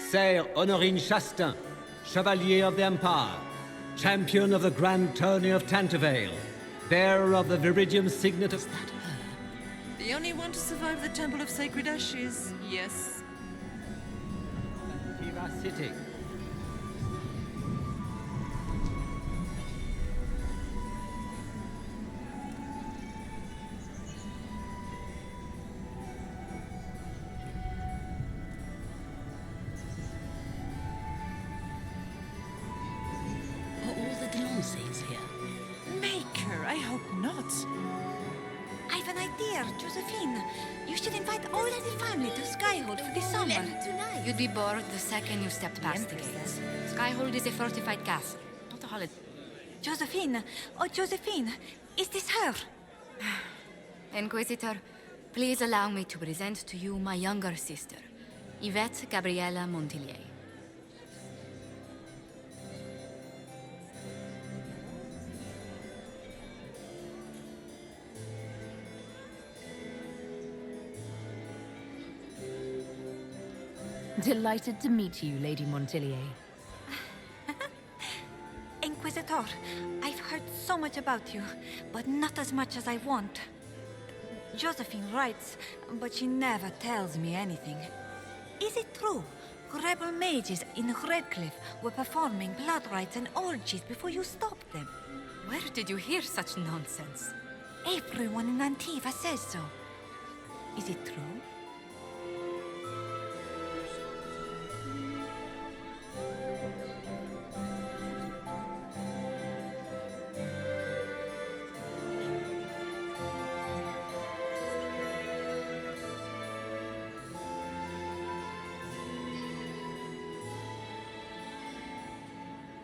Sire Honorine Chastain, Chevalier of the Empire, Champion of the Grand Tourney of Tantervale, bearer of the Viridium Signet of... Is that her? The only one to survive the Temple of Sacred Ashes, yes. Tiva City. Are all the Delancey's here? Maker, I hope not. I've an idea, Josephine. You should invite all the family to Skyhold for the summer. Tonight. You'd be bored the second you stepped past the gates. Skyhold is a fortified castle, not a holiday. Josephine! Oh, Josephine! Is this her? Inquisitor, please allow me to present to you my younger sister, Yvette Gabriella Montillier. Delighted to meet you, Lady Montillier. Inquisitor, I've heard so much about you, but not as much as I want. Josephine writes, but she never tells me anything. Is it true? Rebel mages in Redcliffe were performing blood rites and orgies before you stopped them. Where did you hear such nonsense? Everyone in Antiva says so. Is it true?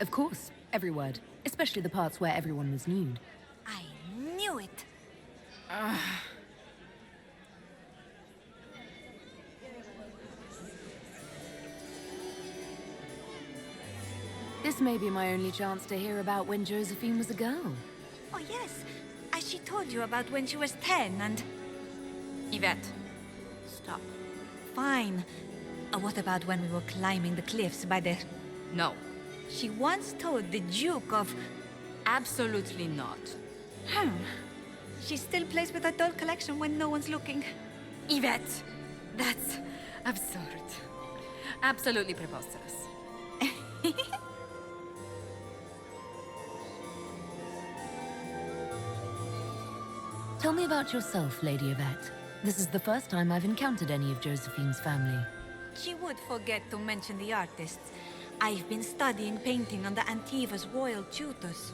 Of course, every word, especially the parts where everyone was nude. I knew it. This may be my only chance to hear about when Josephine was a girl. Oh yes, as she told you about when she was 10 and... Yvette, stop. Fine. What about when we were climbing the cliffs by the... No, She once told the Duke of... absolutely not. She still plays with her doll collection when no one's looking. Yvette, that's absurd. Absolutely preposterous. Tell me about yourself, Lady Yvette. This is the first time I've encountered any of Josephine's family. She would forget to mention the artists. I've been studying painting under Antiva's royal tutors.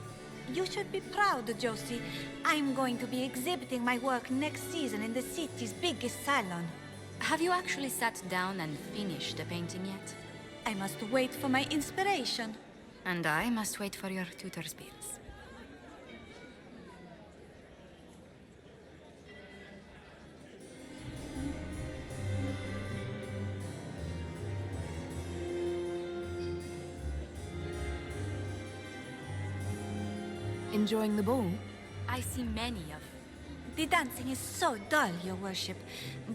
You should be proud, Josie. I'm going to be exhibiting my work next season in the city's biggest salon. Have you actually sat down and finished the painting yet? I must wait for my inspiration. And I must wait for your tutor's bills. Enjoying the ball? I see many of. The dancing is so dull, Your Worship,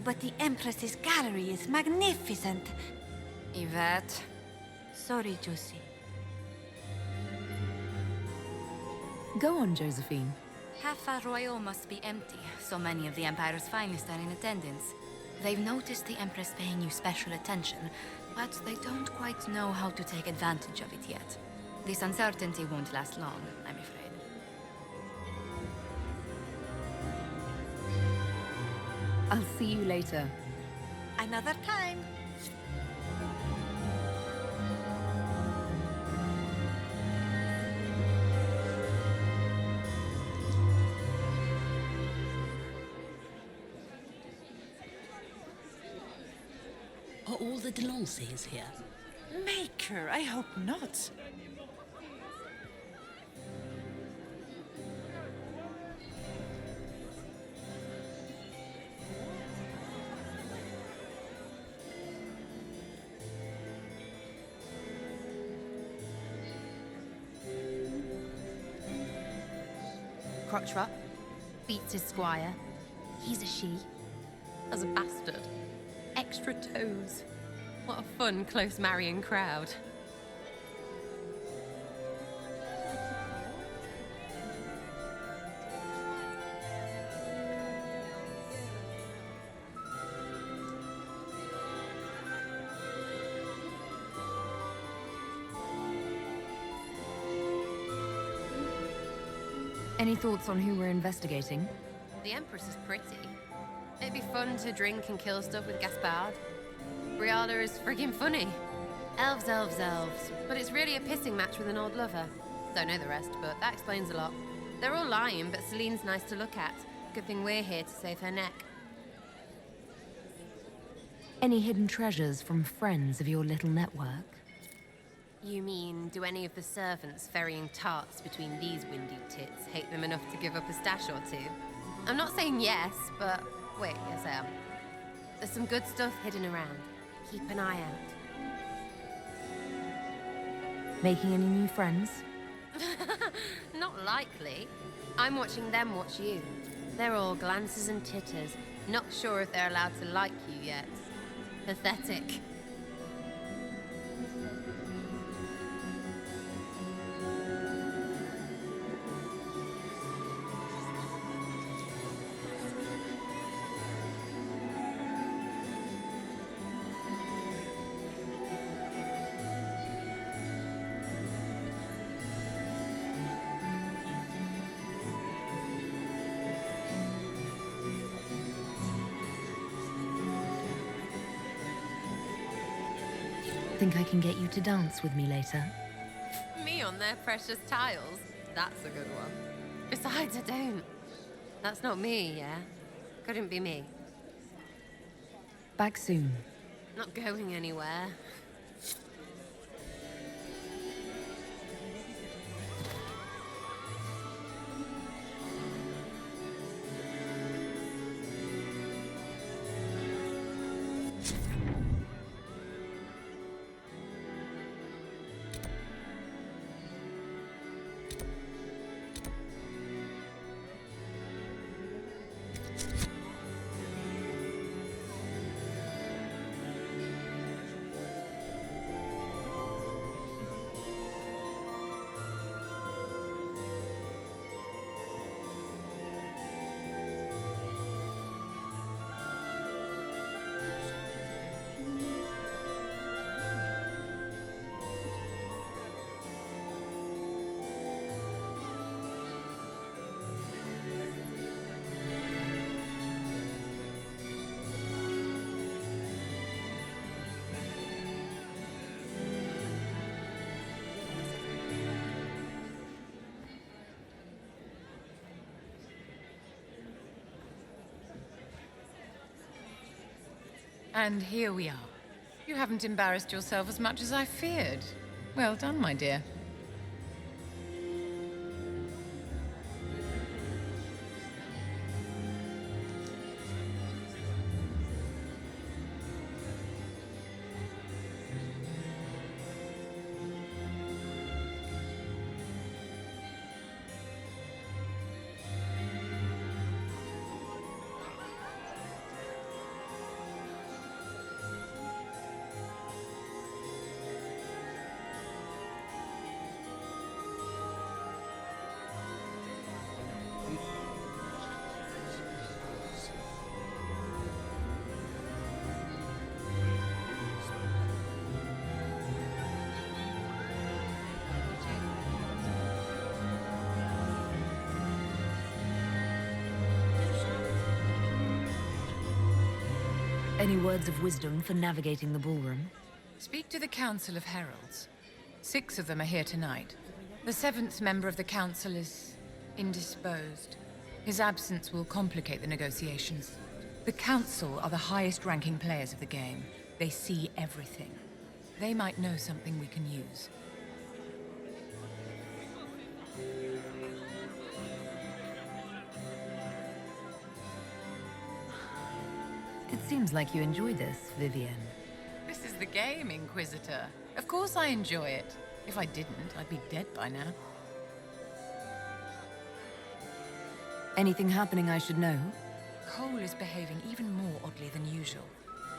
but the Empress's gallery is magnificent. Yvette. Sorry, Josie. Go on, Josephine. Half Royal must be empty. So many of the Empire's finest are in attendance. They've noticed the Empress paying you special attention, but they don't quite know how to take advantage of it yet. This uncertainty won't last long, I'm afraid. I'll see you later. Another time. Are all the Delancey's here? Maker, I hope not. Crotchrot beats his squire. He's a she. As a bastard. Extra toes. What a fun, close marrying crowd. Any thoughts on who we're investigating? The Empress is pretty. It'd be fun to drink and kill stuff with Gaspard. Briala is friggin' funny. Elves, elves, elves. But it's really a pissing match with an old lover. Don't know the rest, but that explains a lot. They're all lying, but Celine's nice to look at. Good thing we're here to save her neck. Any hidden treasures from friends of your little network? You mean, do any of the servants ferrying tarts between these windy tits hate them enough to give up a stash or two? I'm not saying yes, but wait, yes I am. There's some good stuff hidden around. Keep an eye out. Making any new friends? Not likely. I'm watching them watch you. They're all glances and titters, not sure if they're allowed to like you yet. Pathetic. Think I can get you to dance with me later? Me on their precious tiles? That's a good one. Besides, I don't. That's not me, yeah? Couldn't be me. Back soon. Not going anywhere. And here we are. You haven't embarrassed yourself as much as I feared. Well done, my dear. Any words of wisdom for navigating the ballroom? Speak to the Council of Heralds. 6 of them are here tonight. The 7th member of the Council is indisposed. His absence will complicate the negotiations. The Council are the highest-ranking players of the game. They see everything. They might know something we can use. It seems like you enjoy this, Vivienne. This is the game, Inquisitor. Of course I enjoy it. If I didn't, I'd be dead by now. Anything happening I should know? Cole is behaving even more oddly than usual.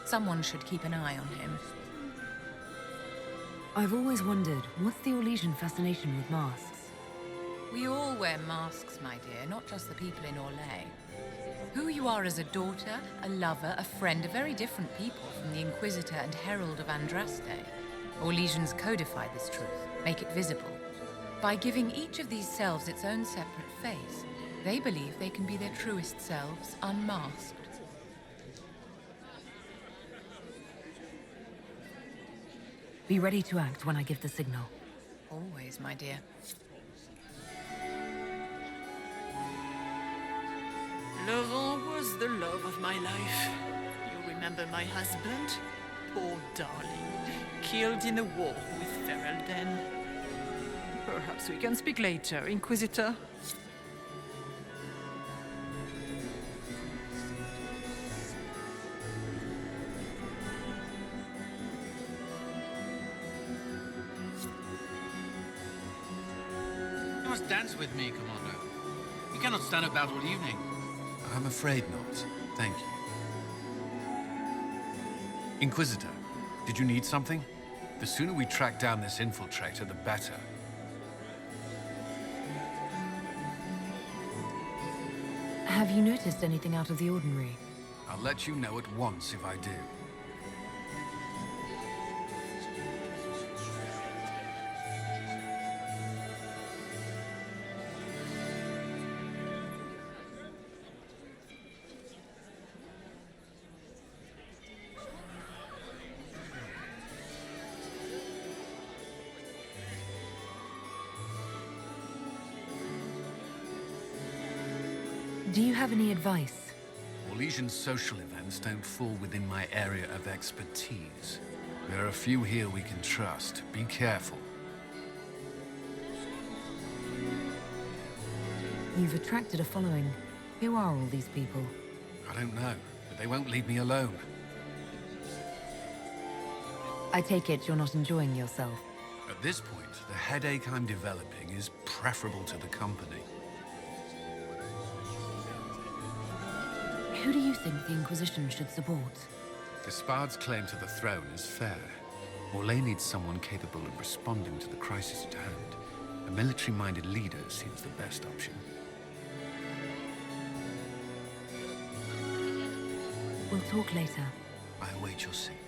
Someone should keep an eye on him. I've always wondered, what's the Orlesian fascination with masks? We all wear masks, my dear, not just the people in Orlais. Who you are as a daughter, a lover, a friend are very different people from the Inquisitor and Herald of Andraste. Orlesians codify this truth, make it visible. By giving each of these selves its own separate face, they believe they can be their truest selves, unmasked. Be ready to act when I give the signal. Always, my dear. Laurent was the love of my life. You remember my husband? Poor darling. Killed in a war with Ferelden. Perhaps we can speak later, Inquisitor. You must dance with me, Commander. You cannot stand about all evening. I'm afraid not. Thank you. Inquisitor, did you need something? The sooner we track down this infiltrator, the better. Have you noticed anything out of the ordinary? I'll let you know at once if I do. Do you have any advice? Orlesian social events don't fall within my area of expertise. There are a few here we can trust. Be careful. You've attracted a following. Who are all these people? I don't know, but they won't leave me alone. I take it you're not enjoying yourself. At this point, the headache I'm developing is preferable to the company. Who do you think the Inquisition should support? Gaspard's claim to the throne is fair. Orlais needs someone capable of responding to the crisis at hand. A military-minded leader seems the best option. We'll talk later. I await your signal.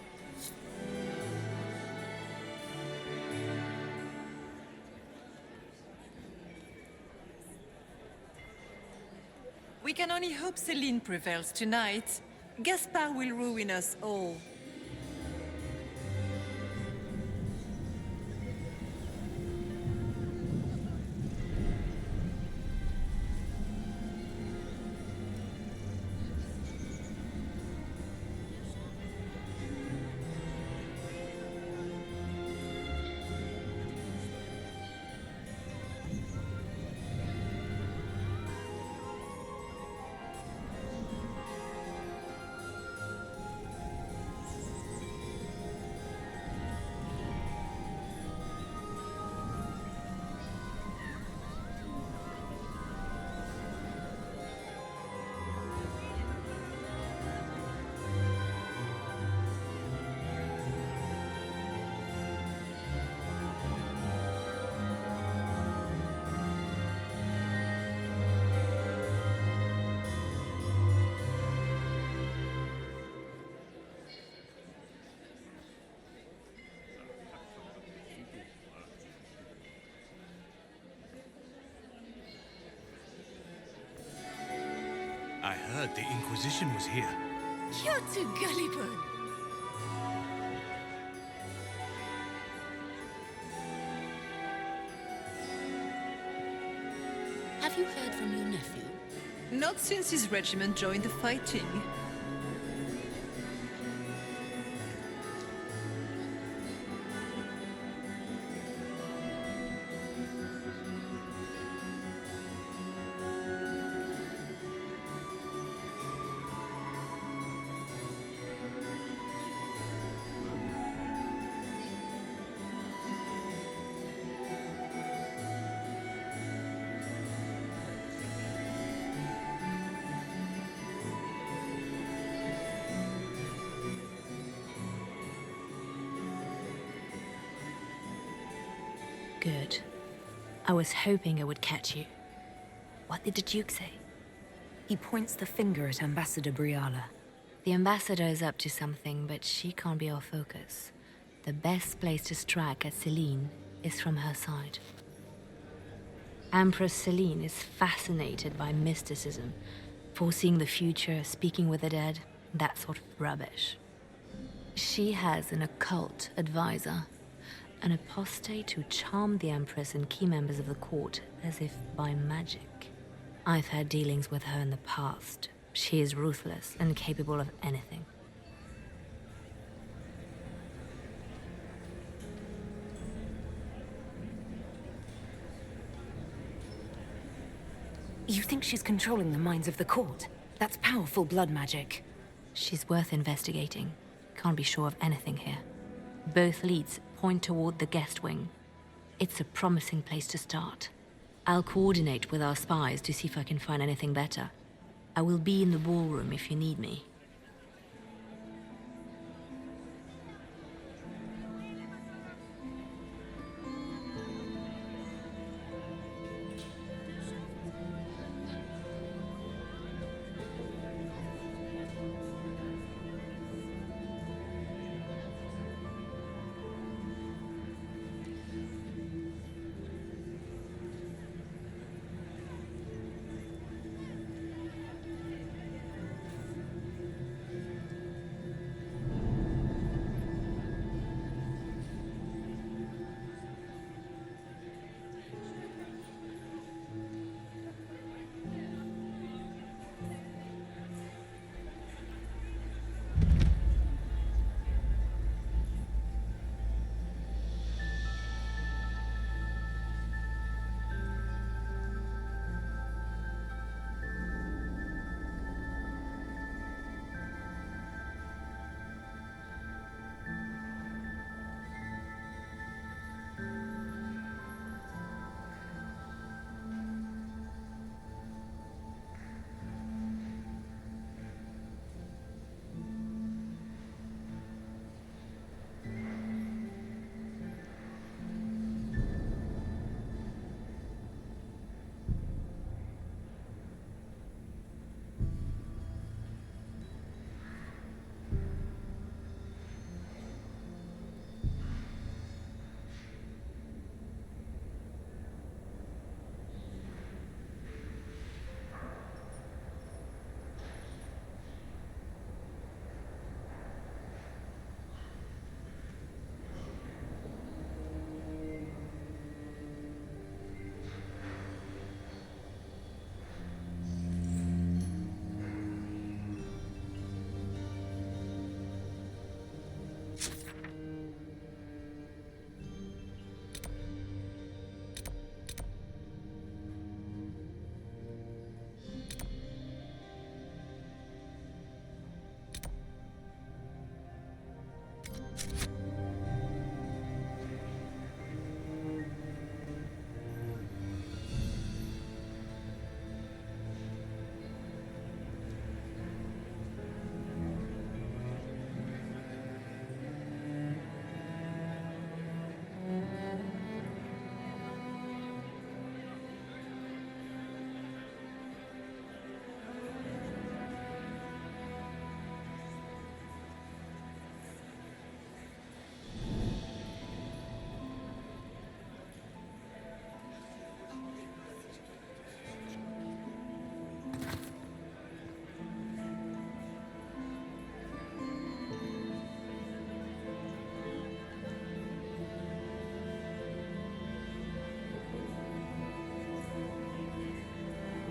We can only hope Céline prevails tonight. Gaspard will ruin us all. I heard the Inquisition was here. You're too gullible. Have you heard from your nephew? Not since his regiment joined the fighting. Good. I was hoping I would catch you. What did the Duke say? He points the finger at Ambassador Briala. The Ambassador is up to something, but she can't be our focus. The best place to strike at Celine is from her side. Empress Celine is fascinated by mysticism, foreseeing the future, speaking with the dead, that sort of rubbish. She has an occult advisor, an apostate who charmed the Empress and key members of the court as if by magic. I've had dealings with her in the past. She is ruthless and capable of anything. You think she's controlling the minds of the court? That's powerful blood magic. She's worth investigating. Can't be sure of anything here. Both leads point toward the guest wing. It's a promising place to start. I'll coordinate with our spies to see if I can find anything better. I will be in the ballroom if you need me.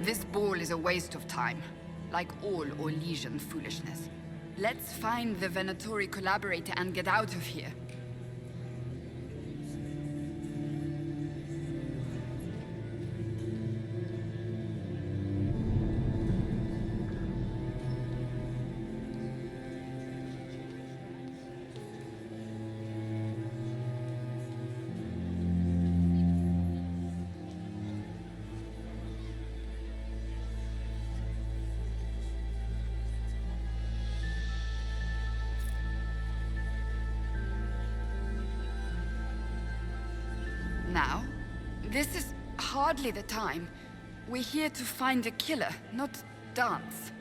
This ball is a waste of time, like all Orlesian foolishness. Let's find the Venatori collaborator and get out of here. Now? This is hardly the time. We're here to find a killer, not dance.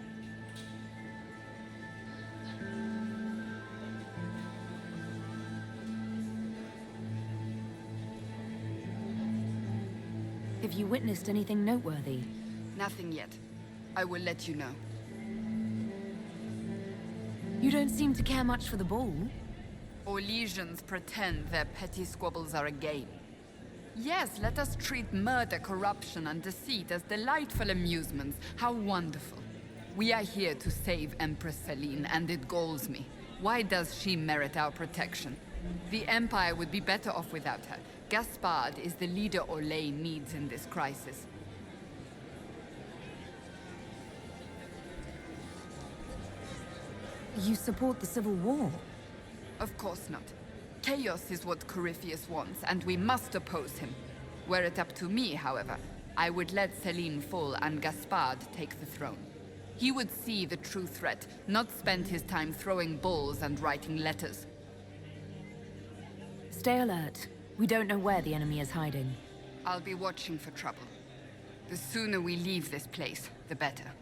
Have you witnessed anything noteworthy? Nothing yet. I will let you know. You don't seem to care much for the ball. Orlesians pretend their petty squabbles are a game. Yes, let us treat murder, corruption, and deceit as delightful amusements. How wonderful. We are here to save Empress Celine, and it galls me. Why does she merit our protection? The Empire would be better off without her. Gaspard is the leader Orlais needs in this crisis. You support the Civil War? Of course not. Chaos is what Corypheus wants, and we must oppose him. Were it up to me, however, I would let Celine fall and Gaspard take the throne. He would see the true threat, not spend his time throwing balls and writing letters. Stay alert. We don't know where the enemy is hiding. I'll be watching for trouble. The sooner we leave this place, the better.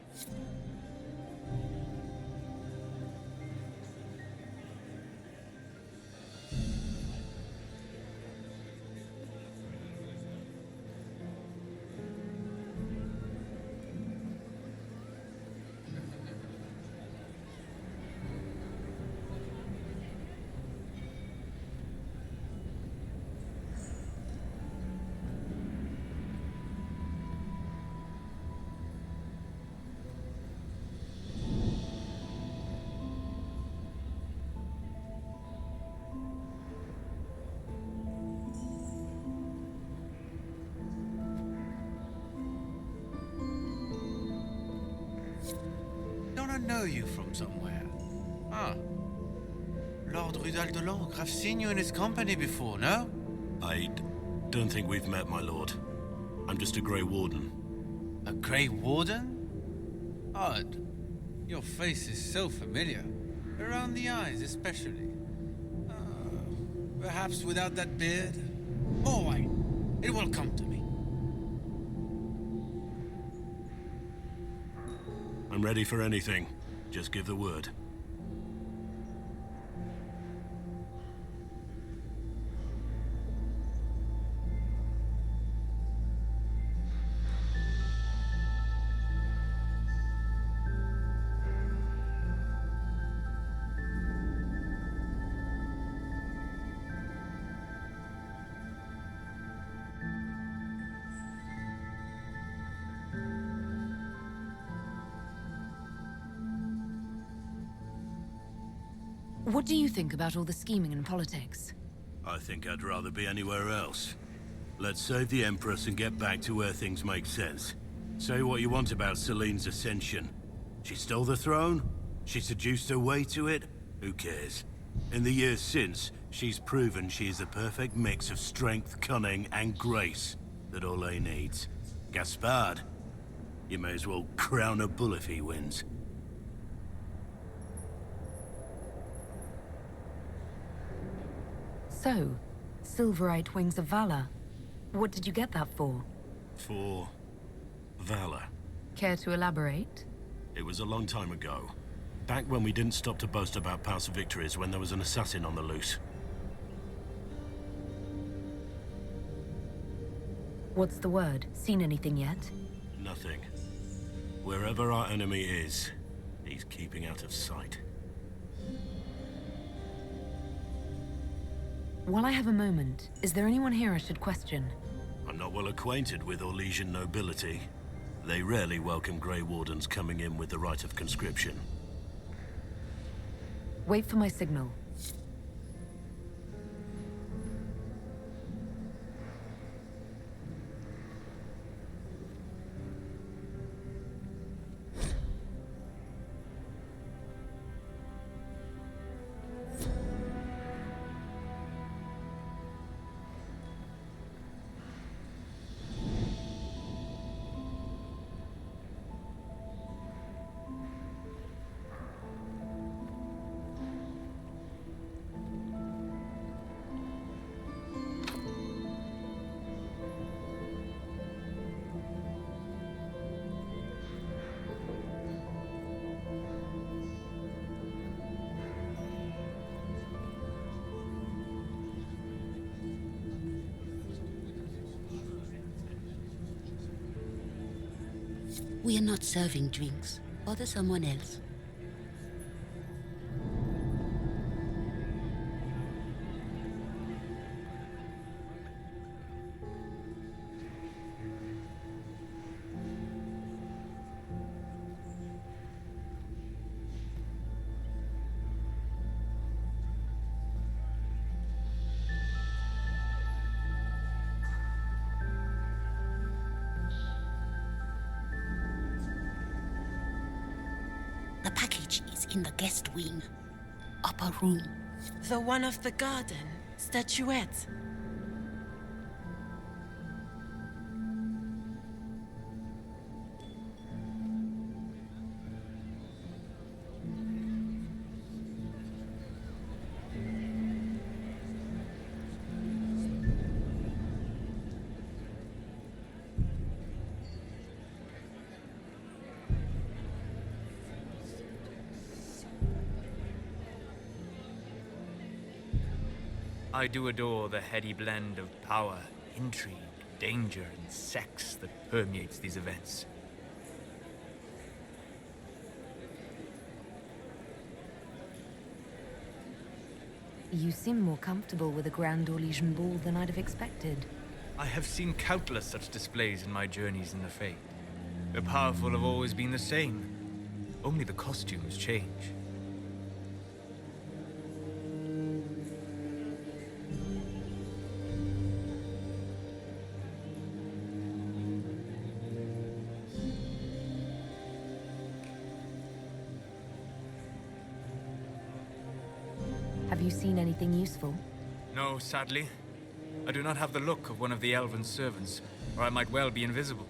Don't I know you from somewhere? Ah. Lord Rudal de Langres, I've seen you in his company before, no? I don't think we've met, my lord. I'm just a Grey Warden. A Grey Warden? Odd. Your face is so familiar. Around the eyes, especially. Perhaps without that beard? Oh, wait. It will come to me. I'm ready for anything. Just give the word. What do you think about all the scheming and politics? I think I'd rather be anywhere else. Let's save the Empress and get back to where things make sense. Say what you want about Celine's ascension. She stole the throne? She seduced her way to it? Who cares? In the years since, she's proven she is the perfect mix of strength, cunning, and grace that Orlais needs. Gaspard? You may as well crown a bull if he wins. So, Silverite Wings of Valor. What did you get that for? For valor. Care to elaborate? It was a long time ago. Back when we didn't stop to boast about past victories when there was an assassin on the loose. What's the word? Seen anything yet? Nothing. Wherever our enemy is, he's keeping out of sight. While I have a moment, is there anyone here I should question? I'm not well acquainted with Orlesian nobility. They rarely welcome Grey Wardens coming in with the right of conscription. Wait for my signal. We are not serving drinks. Bother someone else. The package is in the guest wing. Upper room. The one of the garden. Statuette. I do adore the heady blend of power, intrigue, danger, and sex that permeates these events. You seem more comfortable with a Grand Orlesian ball than I'd have expected. I have seen countless such displays in my journeys in the Faith. The powerful have always been the same. Only the costumes change. Have you seen anything useful? No, sadly. I do not have the look of one of the elven servants, or I might well be invisible.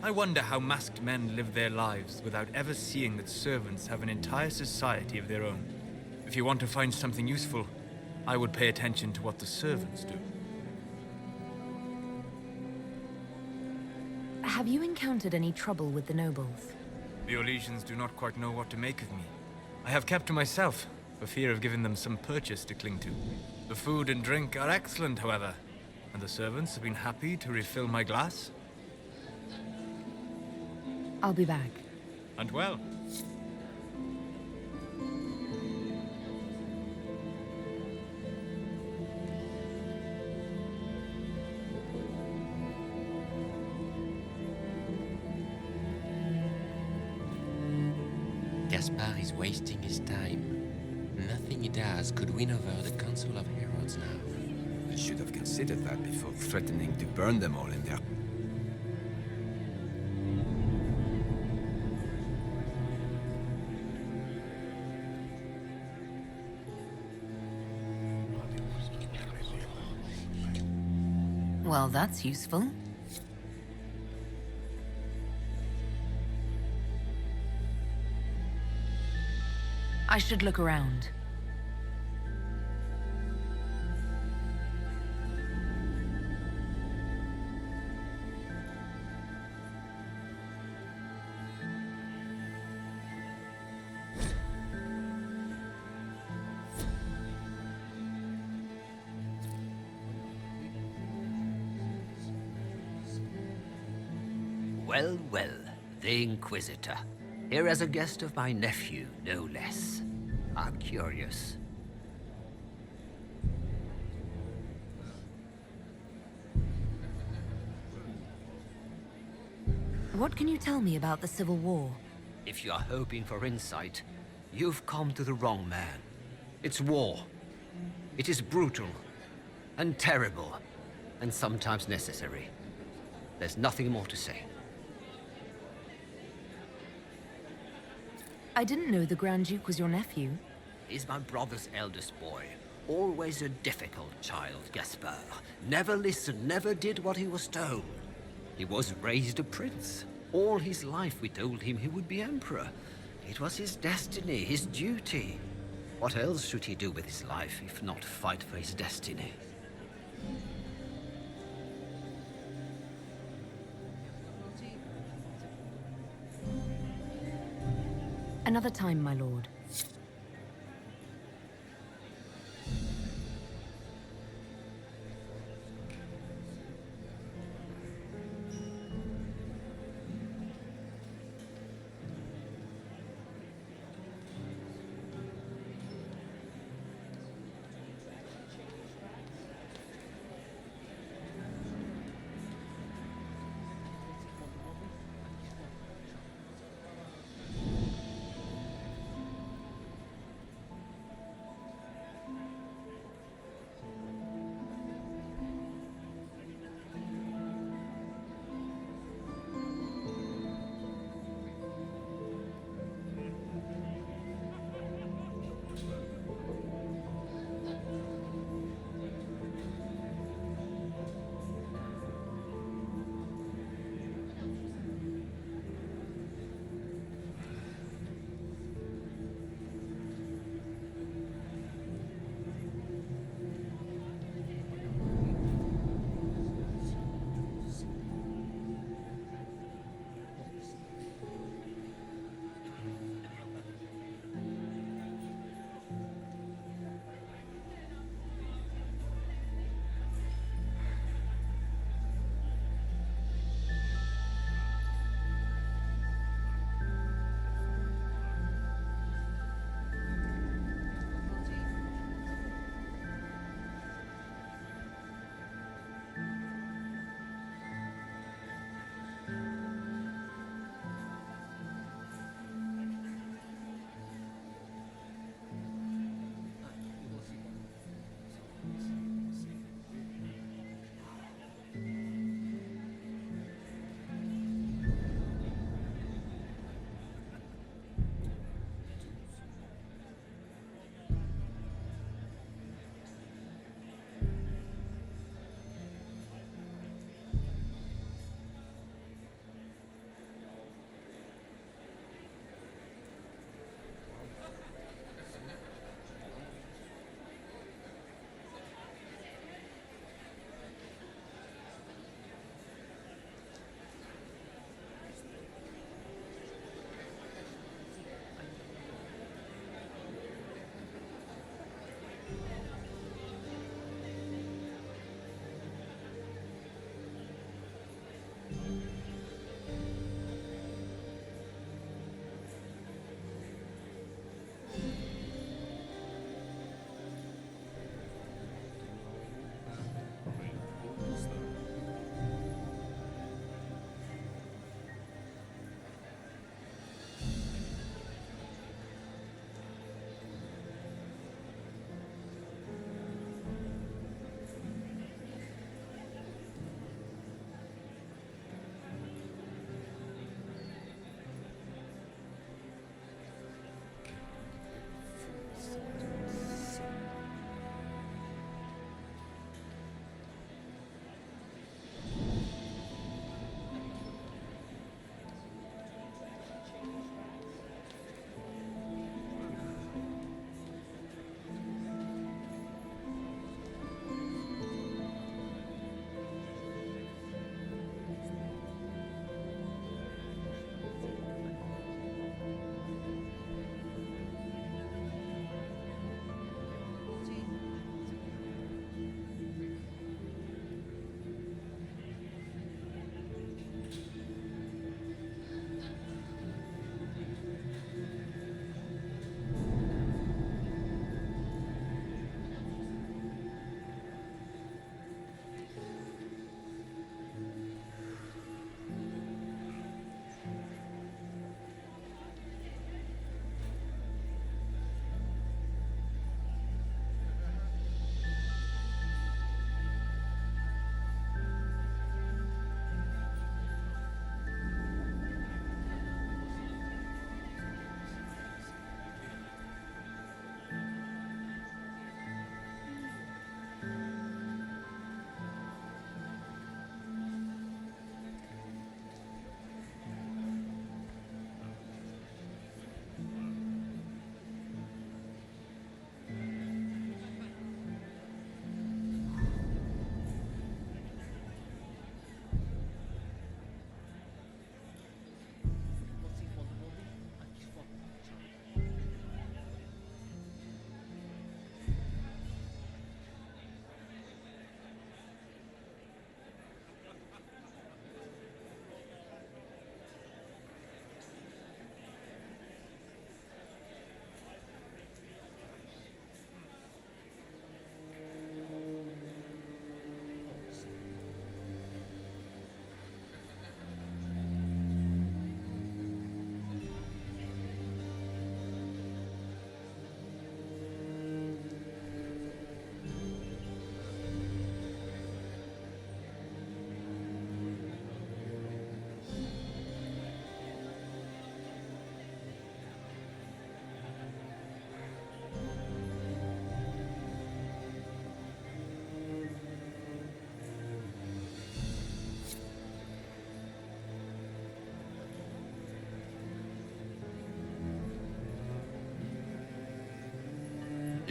I wonder how masked men live their lives without ever seeing that servants have an entire society of their own. If you want to find something useful, I would pay attention to what the servants do. Have you encountered any trouble with the nobles? The Orlesians do not quite know what to make of me. I have kept to myself, for fear of giving them some purchase to cling to. The food and drink are excellent, however, and the servants have been happy to refill my glass. I'll be back. And well. Gaspard is wasting his time. Nothing he does could win over the Council of Heralds now. I should have considered that before threatening to burn them all in there. Well, that's useful. I should look around. Well, well, the Inquisitor. Here as a guest of my nephew, no less. How curious. What can you tell me about the Civil War? If you're hoping for insight, you've come to the wrong man. It's war. It is brutal, and terrible, and sometimes necessary. There's nothing more to say. I didn't know the Grand Duke was your nephew. He's my brother's eldest boy. Always a difficult child, Gaspard. Never listened, never did what he was told. He was raised a prince. All his life we told him he would be emperor. It was his destiny, his duty. What else should he do with his life if not fight for his destiny? Another time, my lord.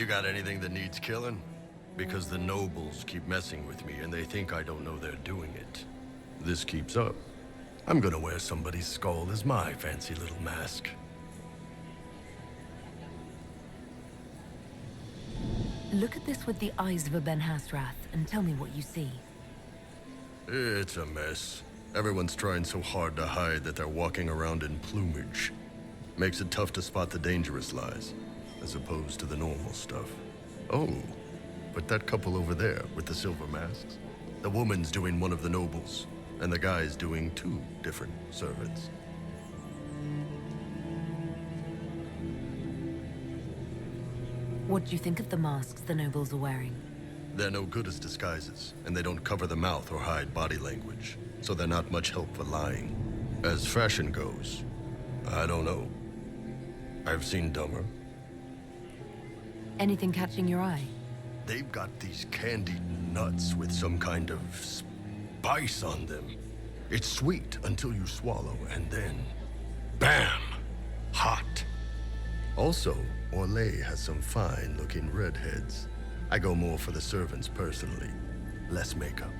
You got anything that needs killing? Because the nobles keep messing with me and they think I don't know they're doing it. This keeps up, I'm gonna wear somebody's skull as my fancy little mask. Look at this with the eyes of a Ben Hasrath and tell me what you see. It's a mess. Everyone's trying so hard to hide that they're walking around in plumage. Makes it tough to spot the dangerous lies, as opposed to the normal stuff. Oh, but that couple over there with the silver masks? The woman's doing one of the nobles, and the guy's doing two different servants. What do you think of the masks the nobles are wearing? They're no good as disguises, and they don't cover the mouth or hide body language, so they're not much help for lying. As fashion goes, I don't know. I've seen dumber. Anything catching your eye? They've got these candied nuts with some kind of spice on them. It's sweet until you swallow, and then... bam! Hot. Also, Orlais has some fine-looking redheads. I go more for the servants personally. Less makeup.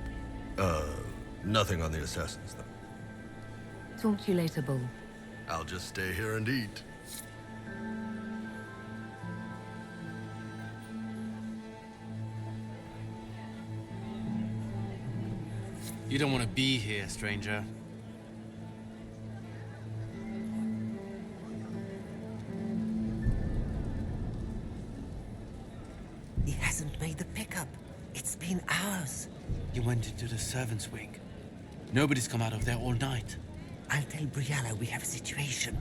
Nothing on the assassins, though. Talk to you later, Bull. I'll just stay here and eat. You don't want to be here, stranger. He hasn't made the pickup. It's been hours. You went into the servants' wing. Nobody's come out of there all night. I'll tell Briala we have a situation.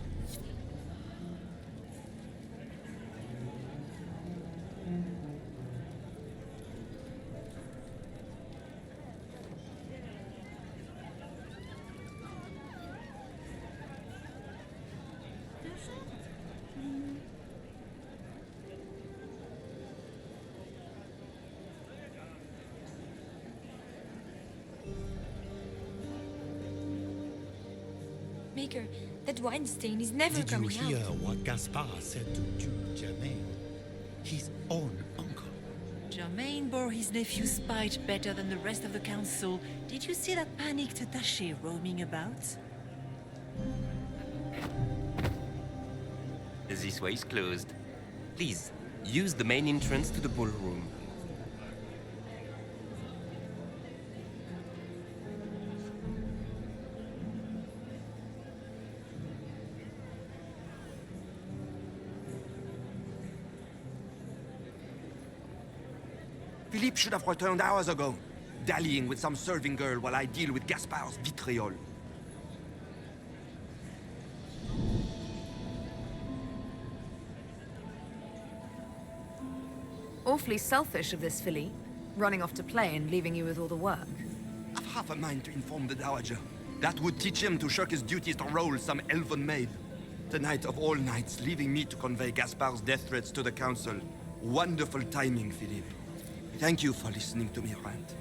Maker, that wine stain is never Did you coming hear out. what Gaspard said to Duke Germain? His own uncle. Germain bore his nephew's spite better than the rest of the council. Did you see that panicked attaché roaming about? This way is closed. Please, use the main entrance to the ballroom. Philippe should have returned hours ago, dallying with some serving girl while I deal with Gaspard's vitriol. Awfully selfish of this Philippe, running off to play and leaving you with all the work. I've half a mind to inform the Dowager. That would teach him to shirk his duties to roll some elven maid. Tonight of all nights, leaving me to convey Gaspard's death threats to the council. Wonderful timing, Philippe. Thank you for listening to me rant.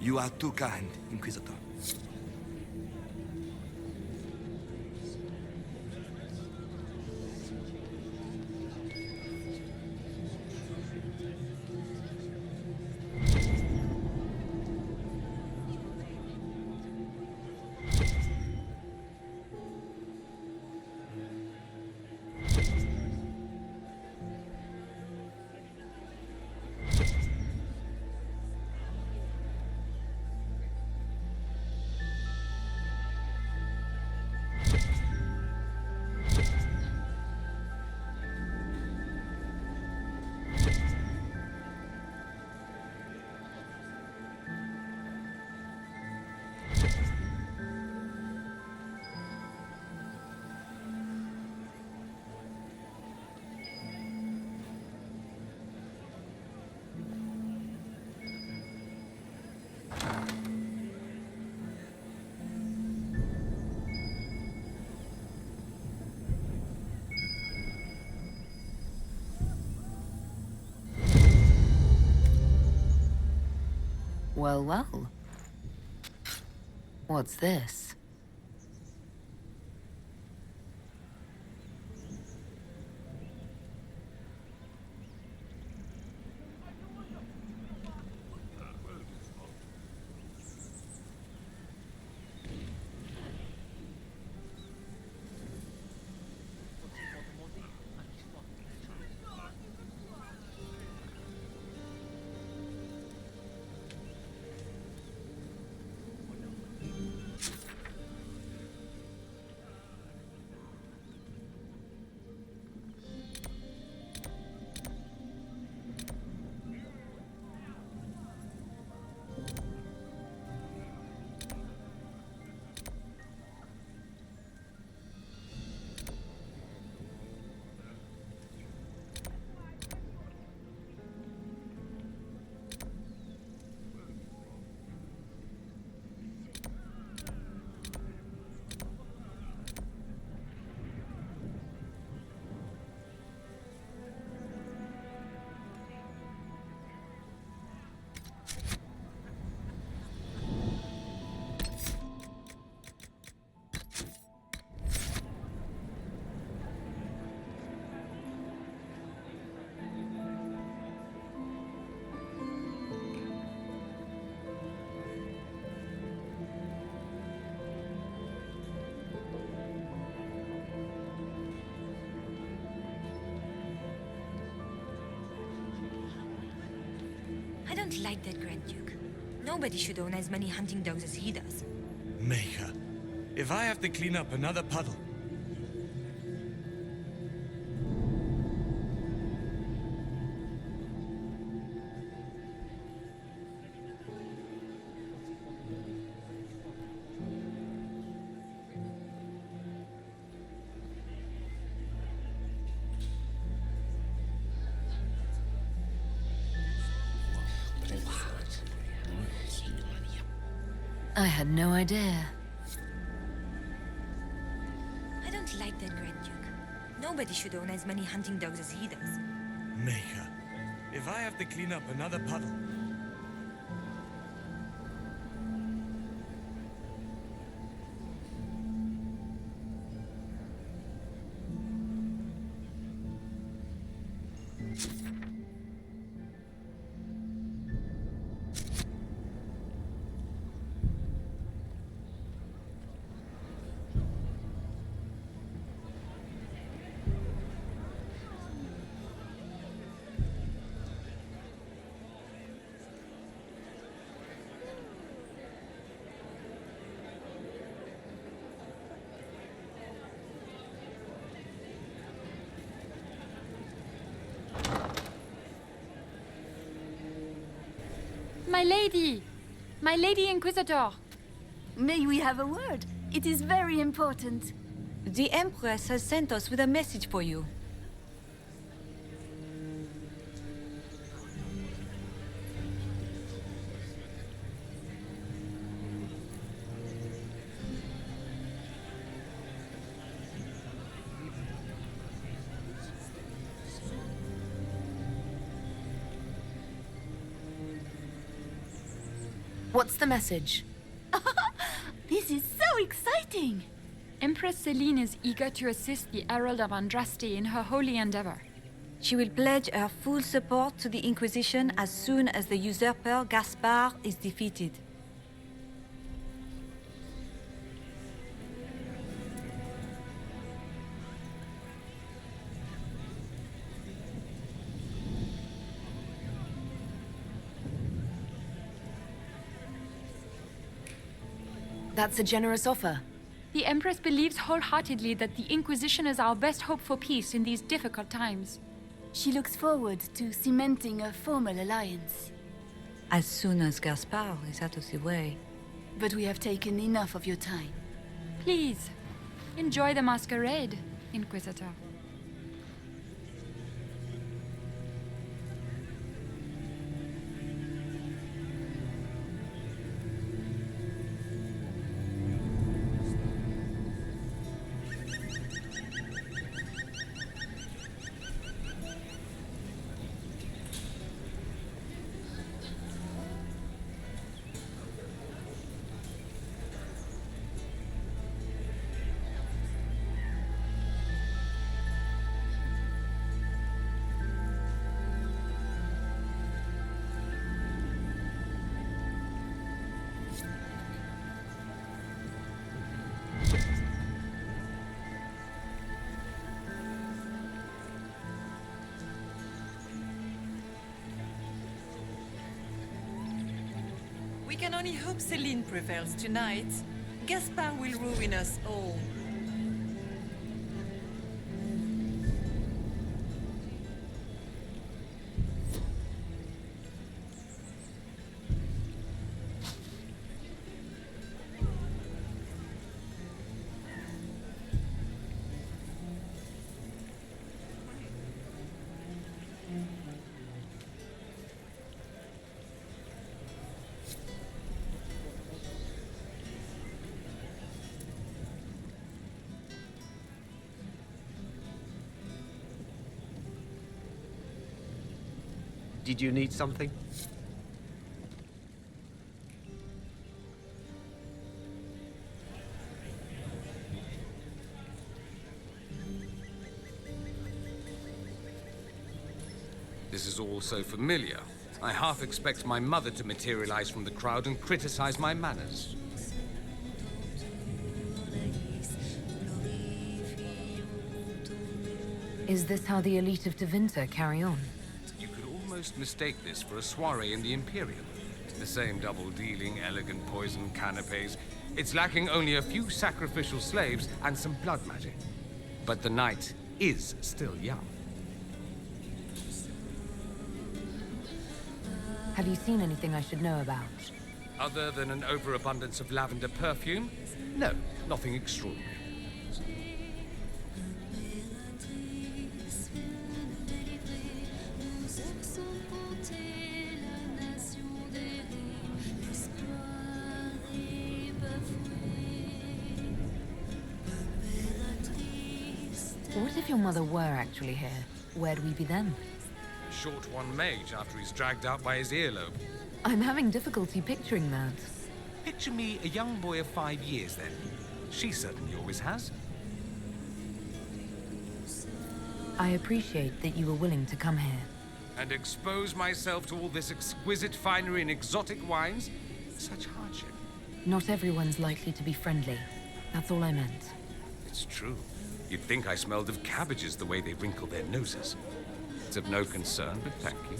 You are too kind, Inquisitor. Well, well. What's this? don't like that Grand Duke. Nobody should own as many hunting dogs as he does. Maker, if I have to clean up another puddle... I had no idea. I don't like that Grand Duke. Nobody should own as many hunting dogs as he does. Maker, if I have to clean up another puddle... My lady! My lady Inquisitor! May we have a word? It is very important. The Empress has sent us with a message for you. What's the message? This is so exciting! Empress Celine is eager to assist the Herald of Andraste in her holy endeavor. She will pledge her full support to the Inquisition as soon as the usurper Gaspard is defeated. That's a generous offer. The Empress believes wholeheartedly that the Inquisition is our best hope for peace in these difficult times. She looks forward to cementing a formal alliance. As soon as Gaspard is out of the way. But we have taken enough of your time. Please, enjoy the masquerade, Inquisitor. We can only hope Celine prevails tonight. Gaspard will ruin us all. Did you need something? This is all so familiar. I half expect my mother to materialize from the crowd and criticize my manners. Is this how the elite of Tevinter carry on? You could almost mistake this for a soiree in the Imperial. The same double-dealing, elegant poison canapes. It's lacking only a few sacrificial slaves and some blood magic. But the night is still young. Have you seen anything I should know about? Other than an overabundance of lavender perfume? No, nothing extraordinary. What if your mother were actually here? Where'd we be then? A short one mage after he's dragged out by his earlobe. I'm having difficulty picturing that. Picture me a young boy of 5 years then. She certainly always has. I appreciate that you were willing to come here. And expose myself to all this exquisite finery and exotic wines? Such hardship. Not everyone's likely to be friendly. That's all I meant. It's true. You'd think I smelled of cabbages the way they wrinkle their noses. It's of no concern, but thank you.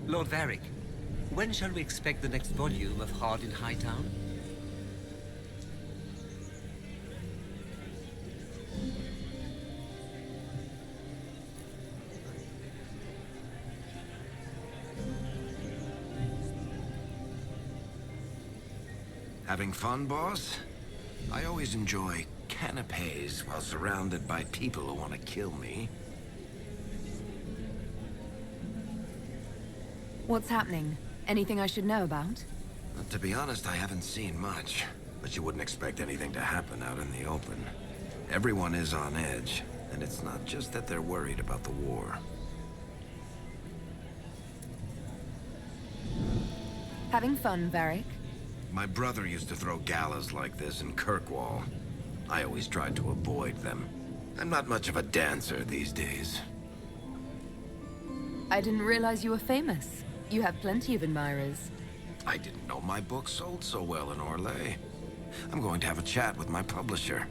Lord Varric, when shall we expect the next volume of Hard in Hightown? Having fun, boss? I always enjoy canapes while surrounded by people who want to kill me. What's happening? Anything I should know about? To be honest, I haven't seen much. But you wouldn't expect anything to happen out in the open. Everyone is on edge, and it's not just that they're worried about the war. Having fun, Varric? My brother used to throw galas like this in Kirkwall. I always tried to avoid them. I'm not much of a dancer these days. I didn't realize you were famous. You have plenty of admirers. I didn't know my book sold so well in Orlais. I'm going to have a chat with my publisher.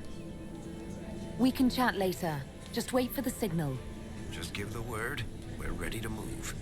We can chat later. Just wait for the signal. Just give the word. We're ready to move.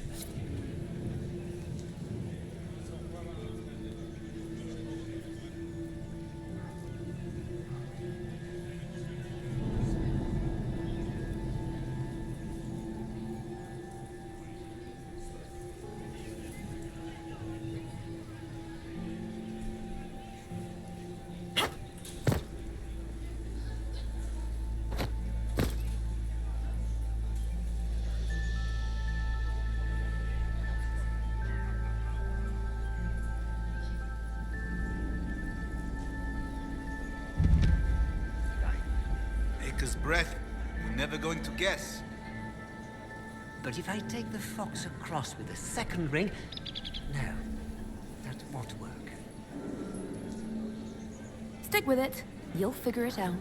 Maker's breath. You're never going to guess. But if I take the fox across with a second ring... No, that won't work. Stick with it. You'll figure it out.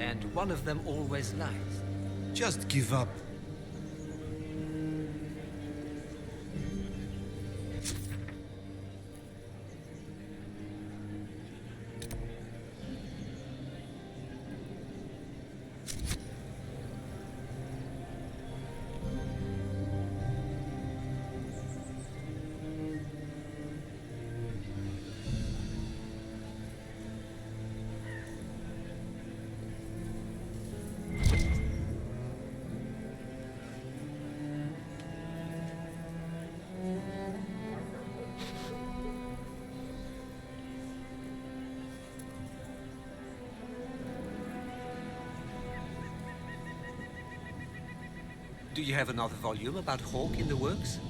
and one of them always lies. Just give up. Do you have another volume about Hawk in the works?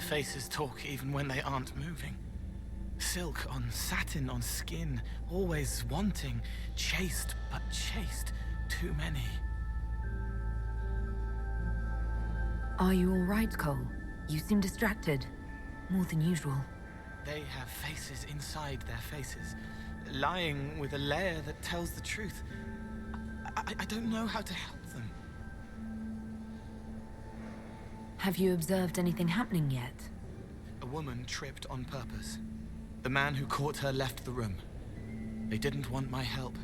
faces talk even when they aren't moving. Silk on satin on skin, always wanting, chaste but chaste, too many. Are you all right, Cole? You seem distracted. More than usual. They have faces inside their faces, lying with a layer that tells the truth. I don't know how to help them. Have you observed anything happening yet? A woman tripped on purpose. The man who caught her left the room. They didn't want my help.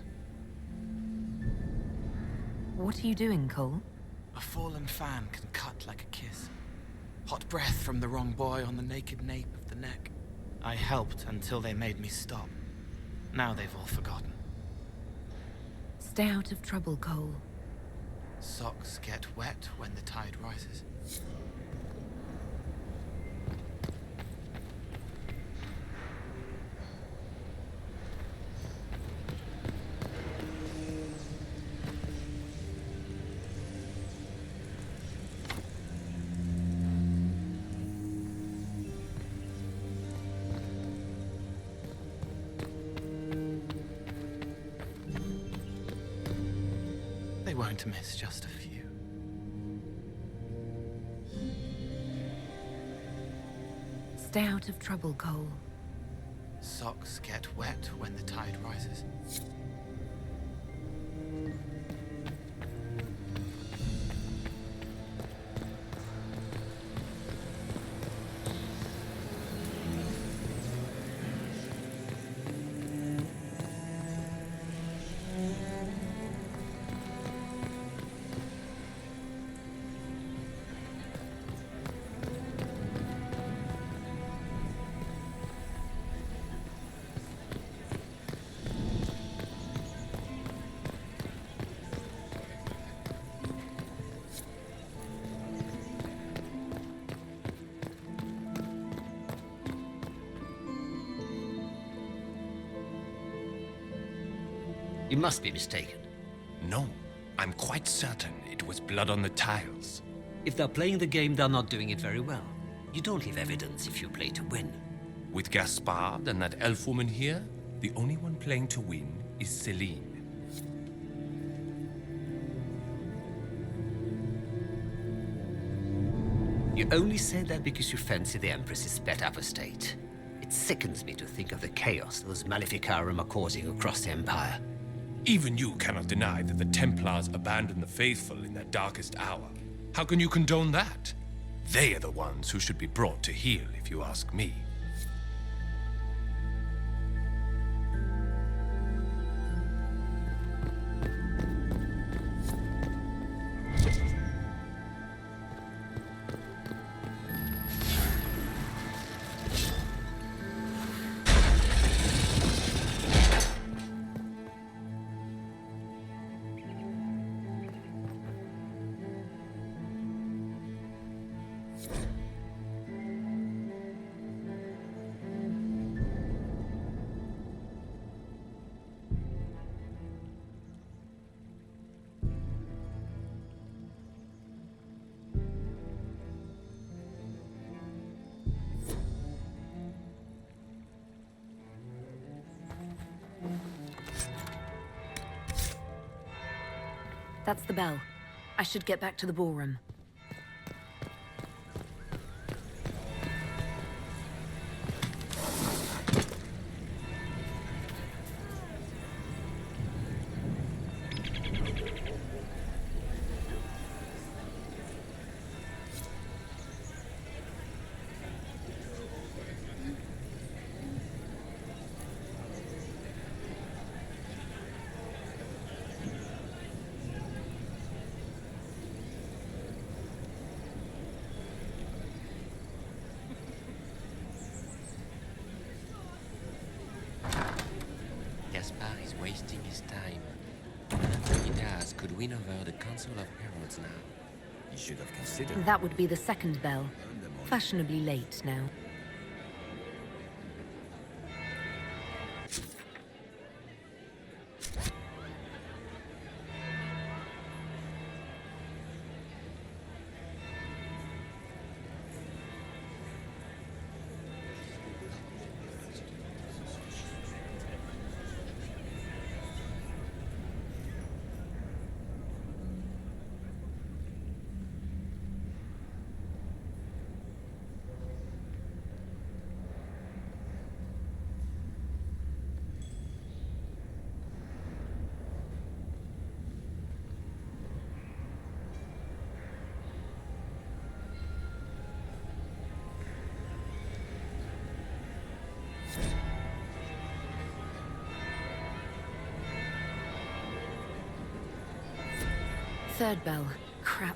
What are you doing, Cole? A fallen fan can cut like a kiss. Hot breath from the wrong boy on the naked nape of the neck. I helped until they made me stop. Now they've all forgotten. Stay out of trouble, Cole. Socks get wet when the tide rises. They won't miss just a few. Stay out of trouble, Cole. Socks get wet when the tide rises. You must be mistaken. No, I'm quite certain it was blood on the tiles. If they're playing the game, they're not doing it very well. You don't leave evidence if you play to win. With Gaspard and that elf woman here, the only one playing to win is Celine. You only say that because you fancy the Empress's pet apostate. It sickens me to think of the chaos those Maleficarum are causing across the Empire. Even you cannot deny that the Templars abandoned the faithful in their darkest hour. How can you condone that? They are the ones who should be brought to heel, if you ask me. That's the bell. I should get back to the ballroom. Gaspard is wasting his time. Nothing he does could win over the Council of Heralds now. You should have considered. That would be the second bell. Fashionably late now. third bell. Crap.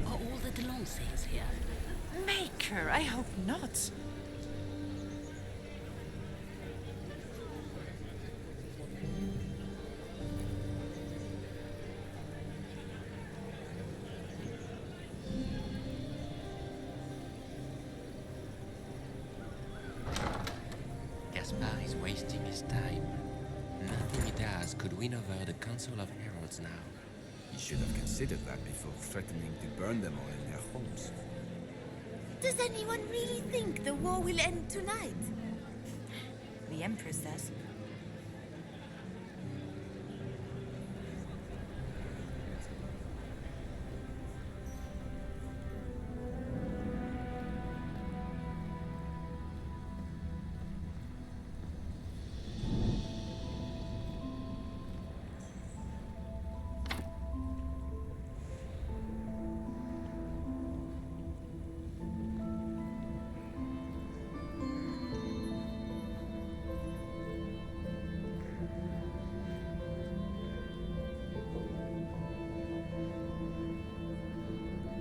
Are all the Delancey's here? Maker, I hope not. Gaspar is wasting his time. Nothing he does could win over the Council of Heralds now. You should have considered that before threatening to burn them all in their homes. Does anyone really think the war will end tonight? The Empress does.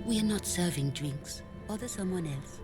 We are not serving drinks. Bother someone else.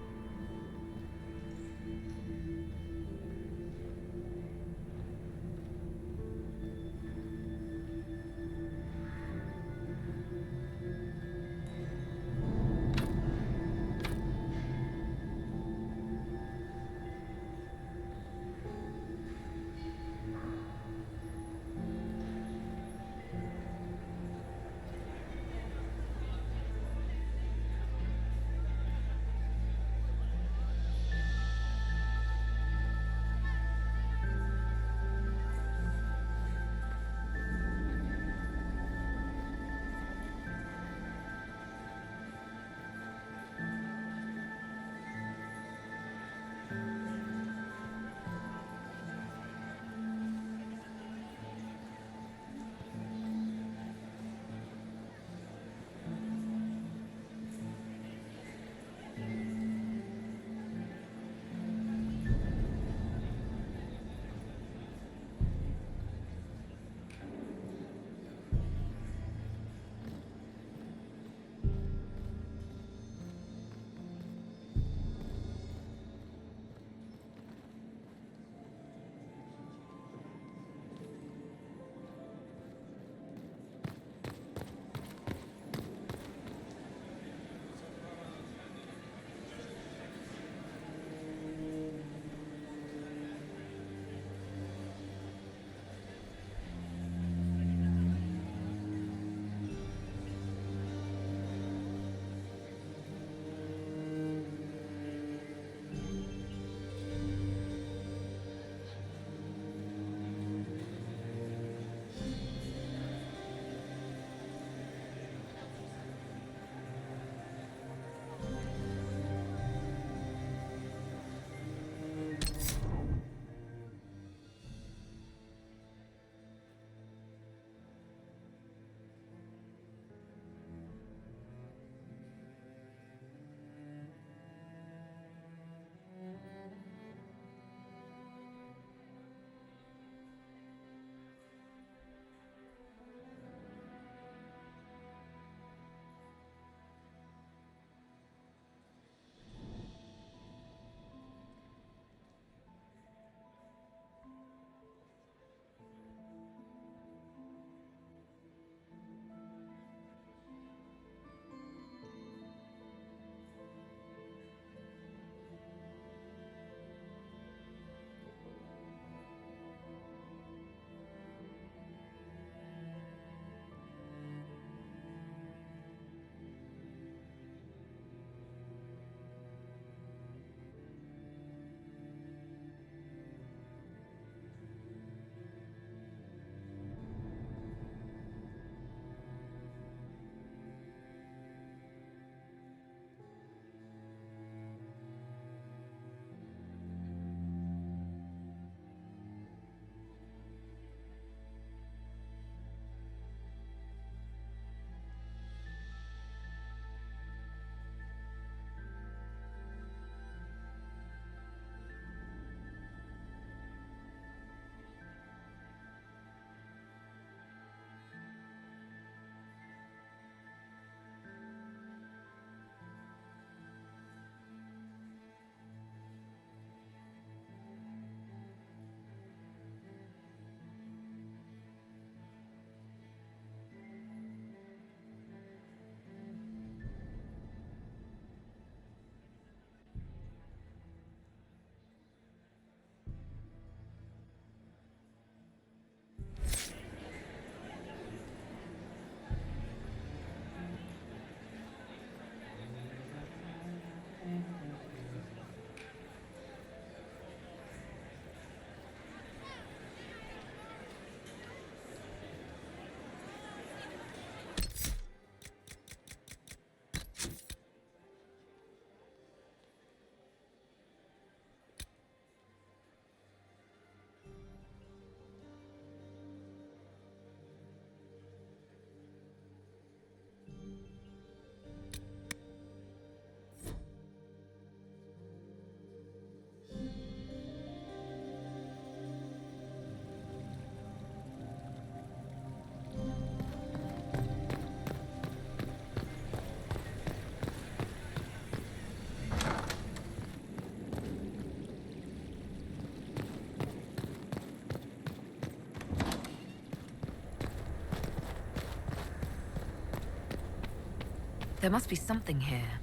There must be something here.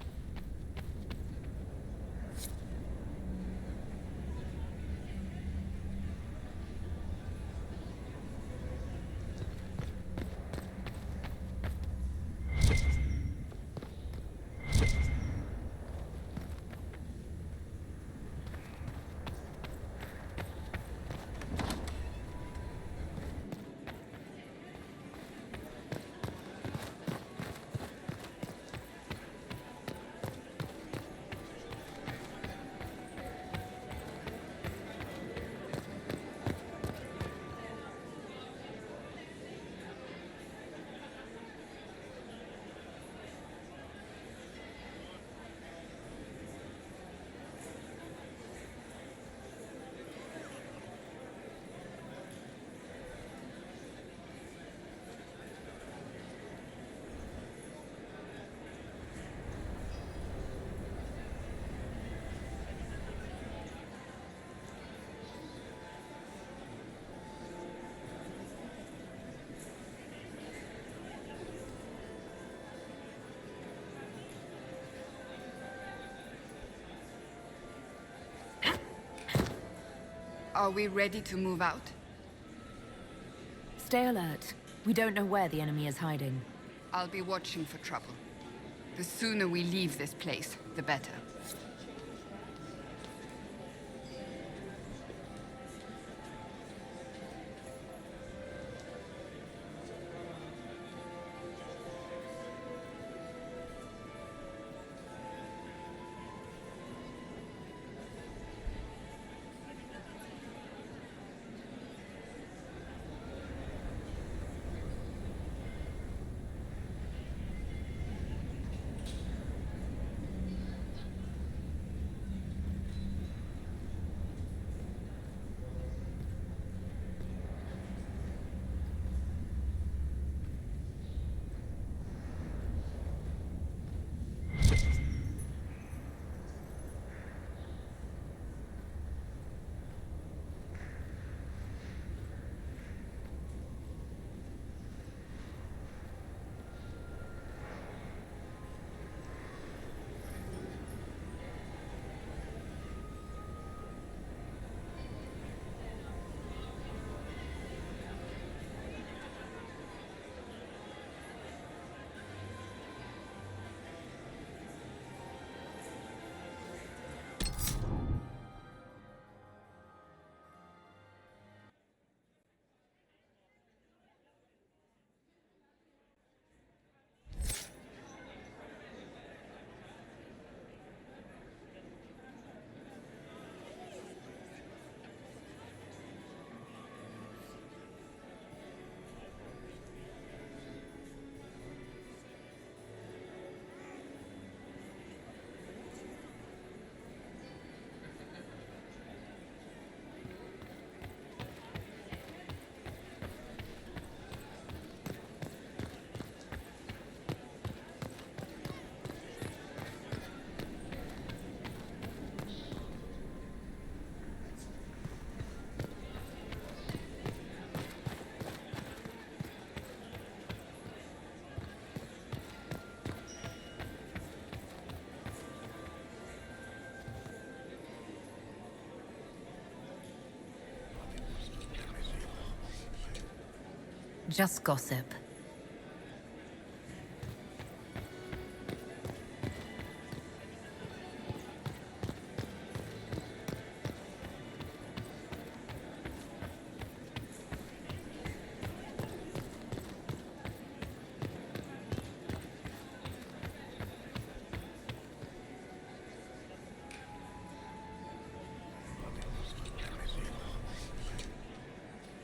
Are we ready to move out? Stay alert. We don't know where the enemy is hiding. I'll be watching for trouble. The sooner we leave this place, the better. Just gossip.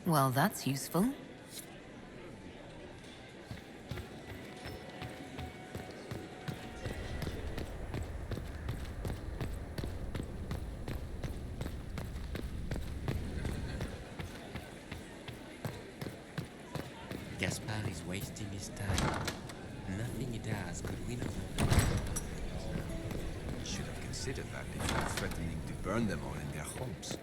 Well, that's useful. Gaspard is wasting his time. Nothing he does could win over. Should have considered that before threatening to burn them all in their homes.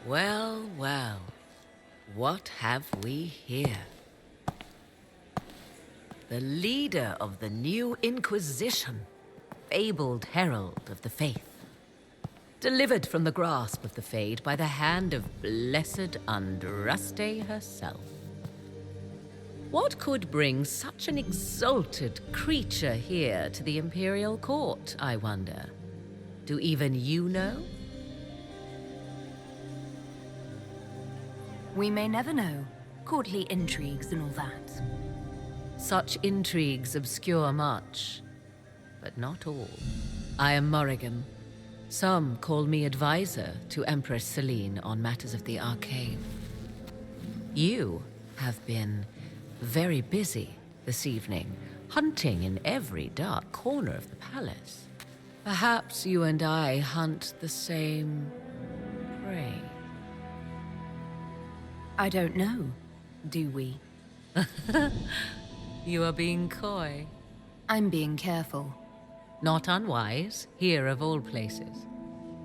Well, well. What have we here? The leader of the new Inquisition, fabled herald of the faith. Delivered from the grasp of the Fade by the hand of blessed Andraste herself. What could bring such an exalted creature here to the Imperial Court, I wonder? Do even you know? We may never know. Courtly intrigues and all that. Such intrigues obscure much, but not all. I am Morrigan. Some call me advisor to Empress Celine on matters of the arcane. You have been very busy this evening, hunting in every dark corner of the palace. Perhaps you and I hunt the same prey. I don't know. Do we? You are being coy. I'm being careful. Not unwise, here of all places.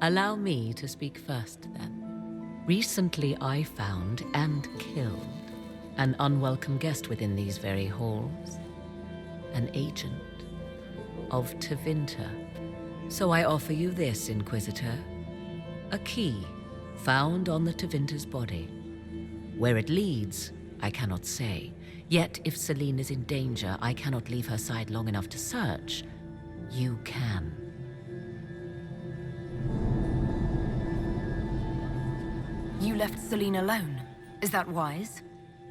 Allow me to speak first, then. Recently I found and killed an unwelcome guest within these very halls. An agent of Tevinter. So I offer you this, Inquisitor. A key found on the Tevinter's body. Where it leads, I cannot say. Yet if Celine is in danger, I cannot leave her side long enough to search. You can. You left Celine alone. Is that wise?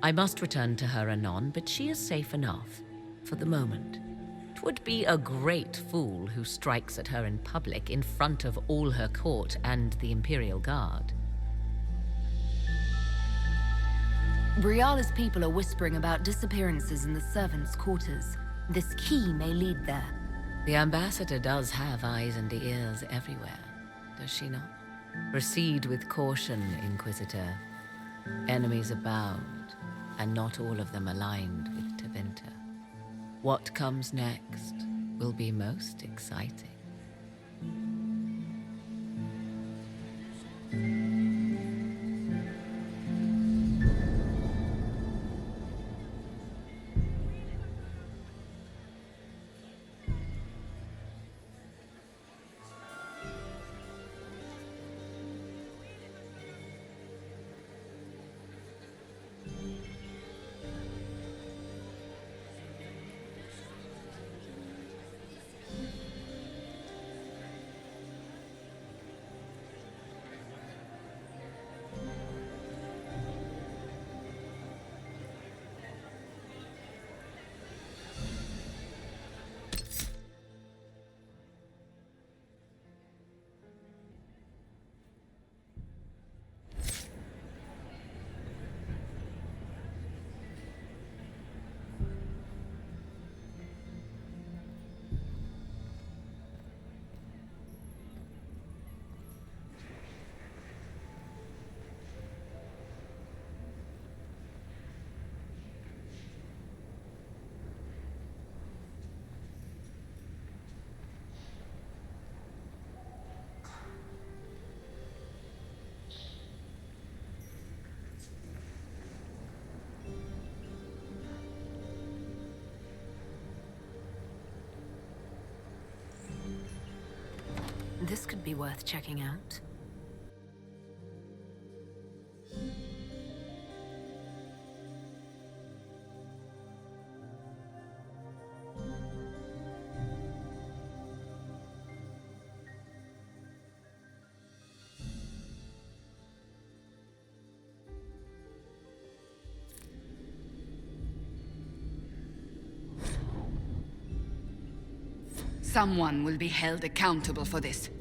I must return to her anon, but she is safe enough. For the moment. 'Twould be a great fool who strikes at her in public in front of all her court and the Imperial Guard. Briala's people are whispering about disappearances in the servants' quarters. This key may lead there. The ambassador does have eyes and ears everywhere, does she not? Proceed with caution, Inquisitor. Enemies abound, and not all of them aligned with Tevinter. What comes next will be most exciting. This could be worth checking out. Someone will be held accountable for this.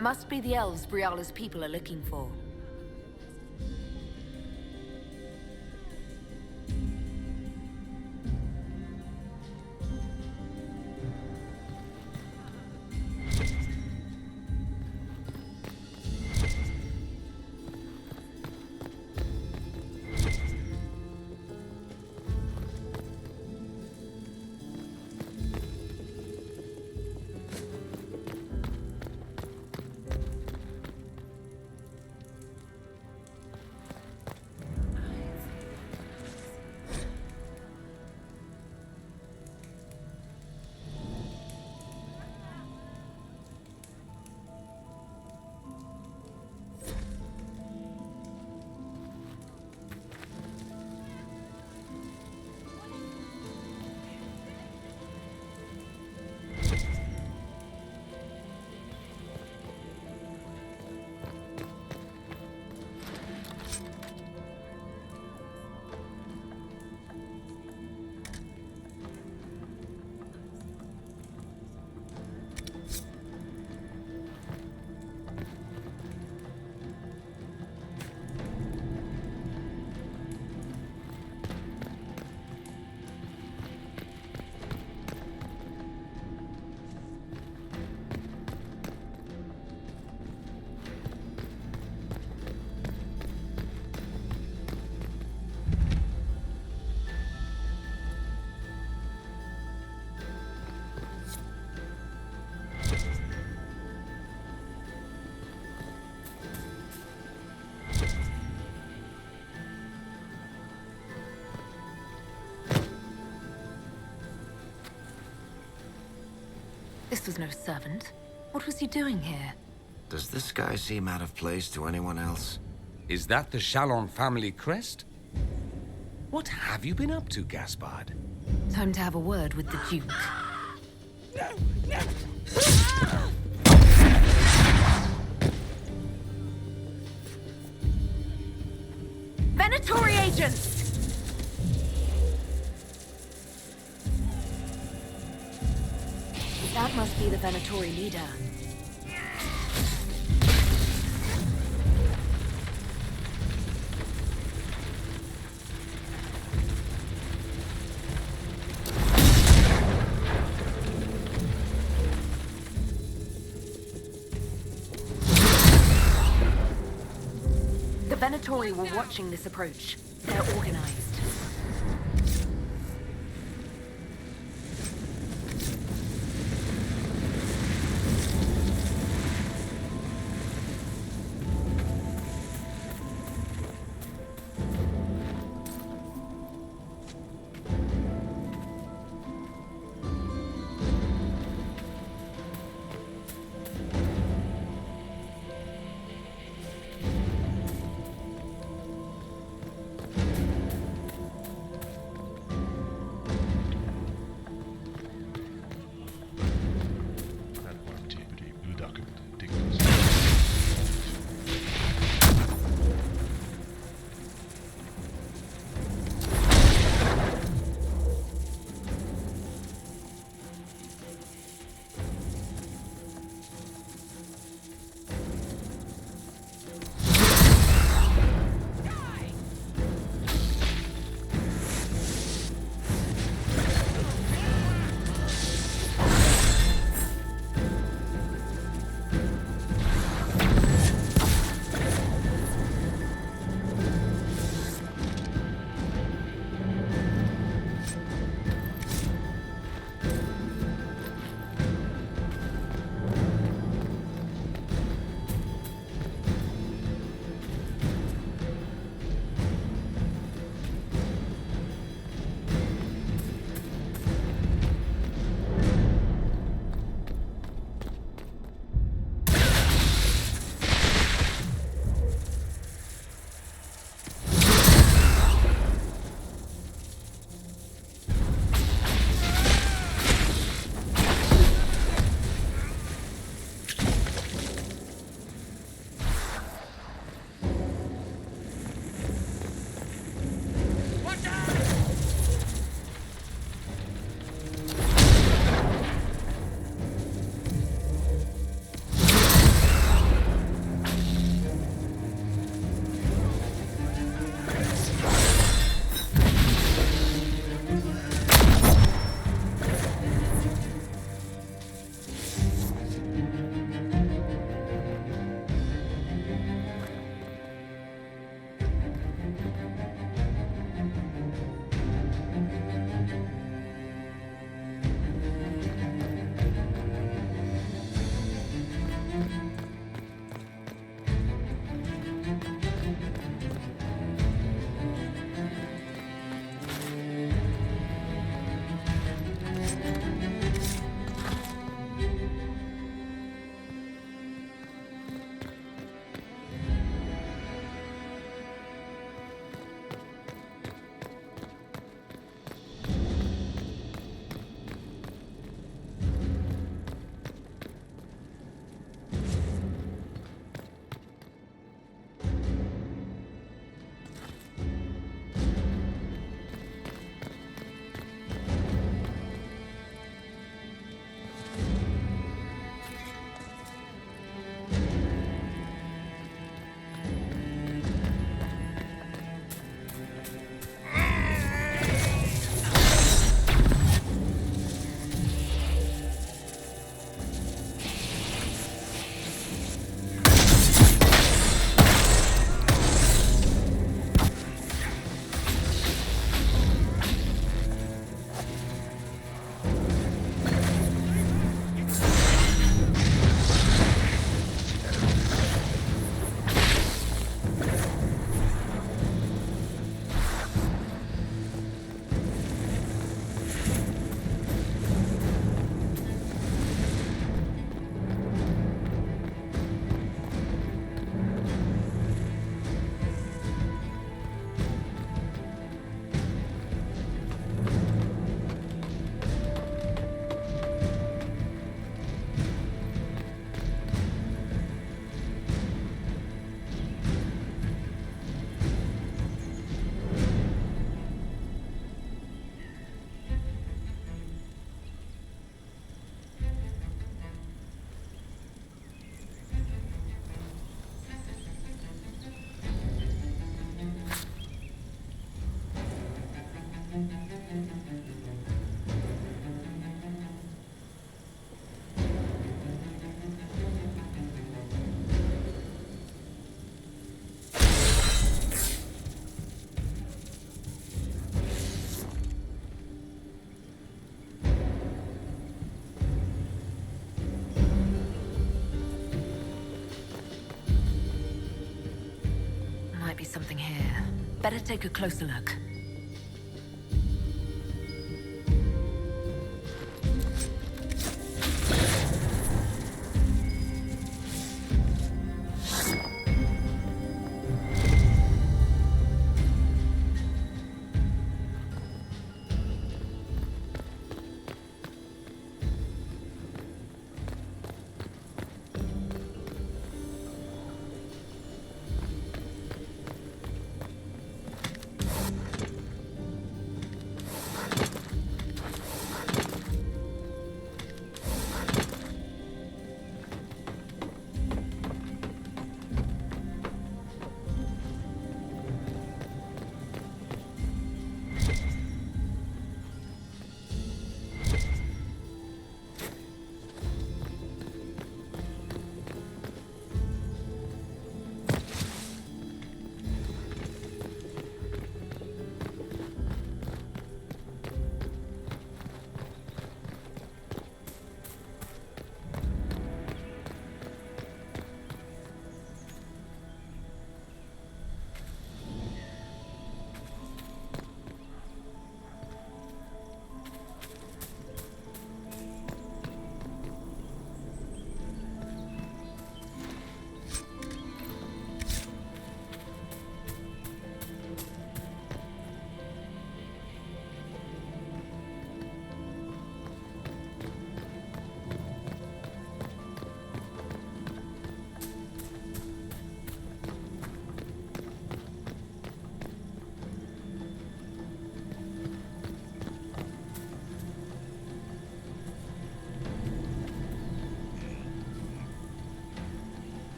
Must be the elves Briala's people are looking for. This was no servant. What was he doing here? Does this guy seem out of place to anyone else? Is that the Chalon family crest? What have you been up to, Gaspard? Time to have a word with the Duke. Venatori agents! That must be the Venatori leader. The Venatori were watching this approach. They're organized. Better take a closer look.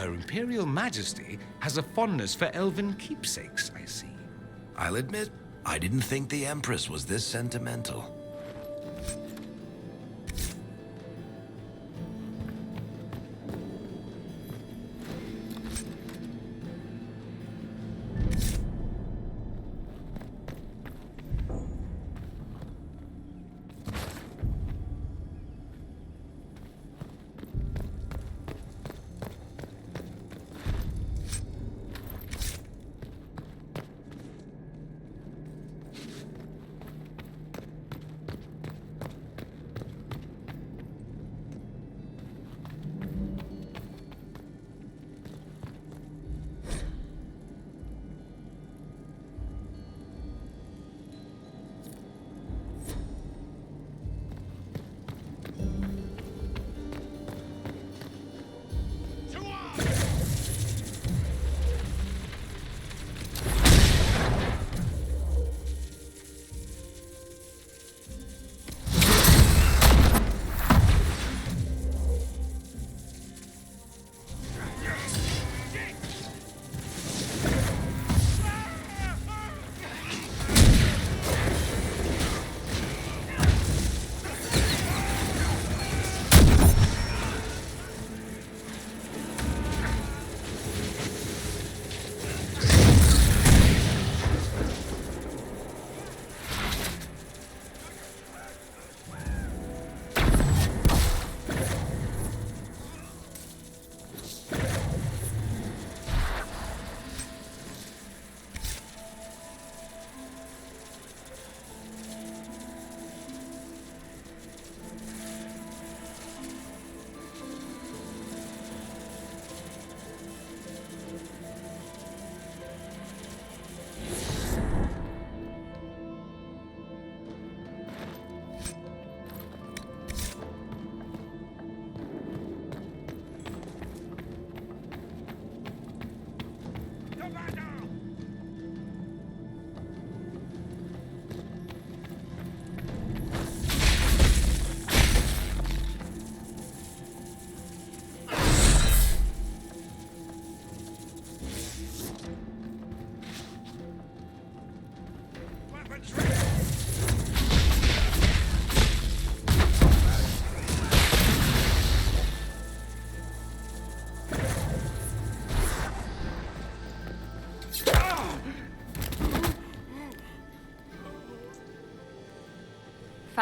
Her Imperial Majesty has a fondness for elven keepsakes, I see. I'll admit, I didn't think the Empress was this sentimental.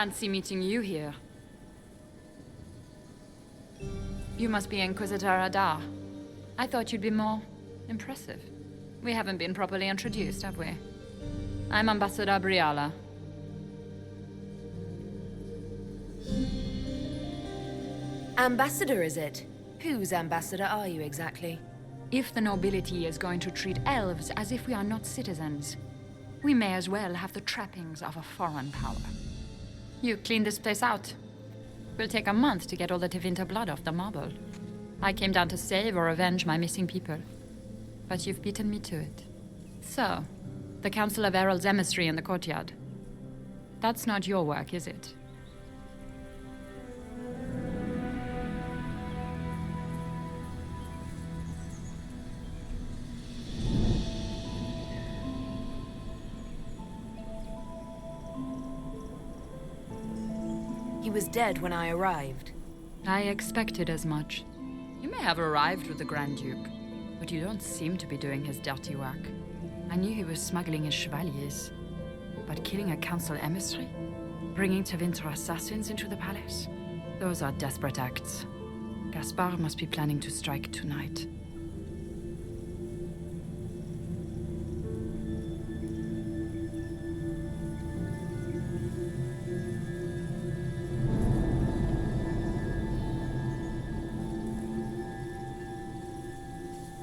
Fancy meeting you here. You must be Inquisitor Adar. I thought you'd be more impressive. We haven't been properly introduced, have we? I'm Ambassador Briala. Ambassador, is it? Whose ambassador are you exactly? If the nobility is going to treat elves as if we are not citizens, we may as well have the trappings of a foreign power. You clean this place out. Will take a month to get all the Tevinter blood off the marble. I came down to save or avenge my missing people. But you've beaten me to it. So, the Council of Herald's emissary in the courtyard. That's not your work, is it? He was dead when I arrived. I expected as much. You may have arrived with the Grand Duke, but you don't seem to be doing his dirty work. I knew he was smuggling his chevaliers, but killing a council emissary? Bringing Tevinter assassins into the palace? Those are desperate acts. Gaspard must be planning to strike tonight.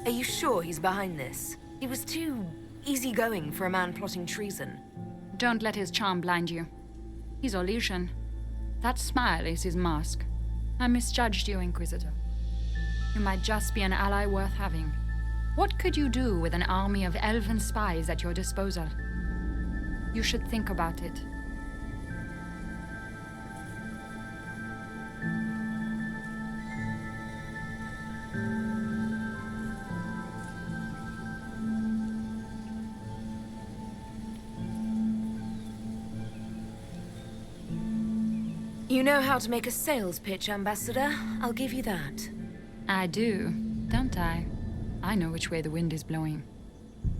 Are you sure he's behind this? He was too easygoing for a man plotting treason. Don't let his charm blind you. He's Orlesian. That smile is his mask. I misjudged you, Inquisitor. You might just be an ally worth having. What could you do with an army of elven spies at your disposal? You should think about it. You know how to make a sales pitch, Ambassador. I'll give you that. I do, don't I? I know which way the wind is blowing.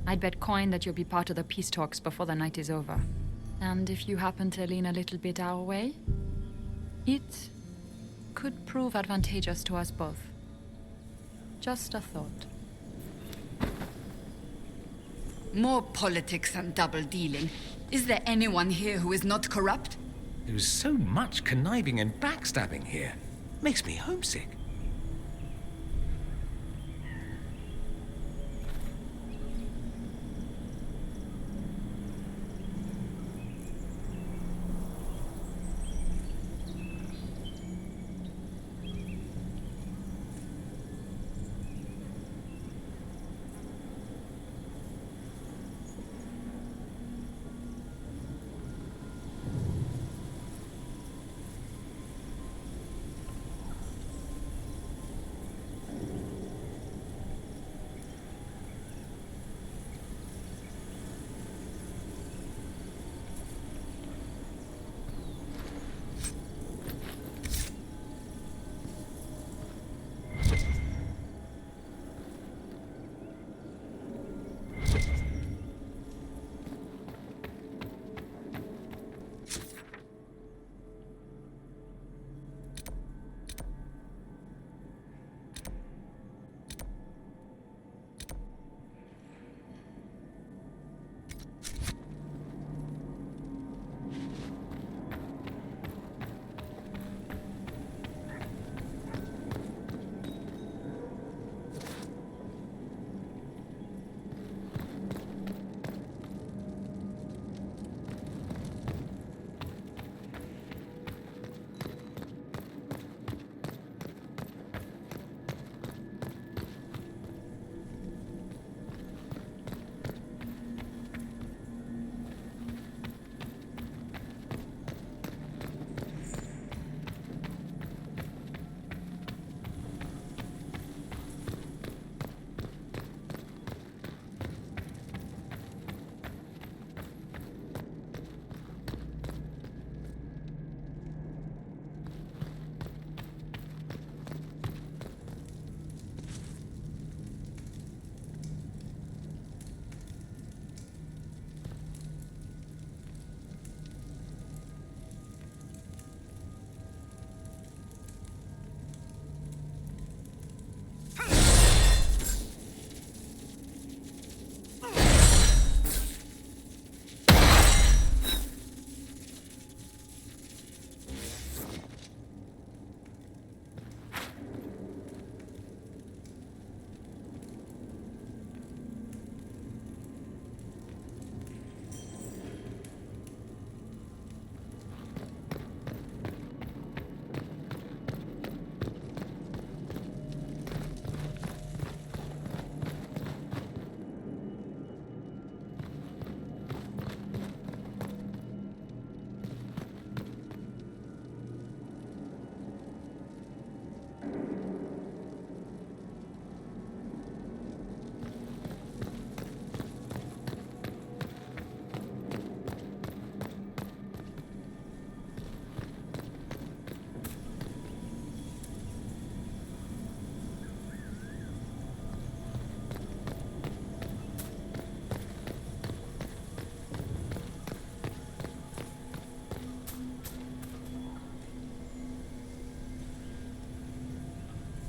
I'd bet coin that you'll be part of the peace talks before the night is over. And if you happen to lean a little bit our way, it could prove advantageous to us both. Just a thought. More politics and double-dealing. Is there anyone here who is not corrupt? There's so much conniving and backstabbing here. Makes me homesick.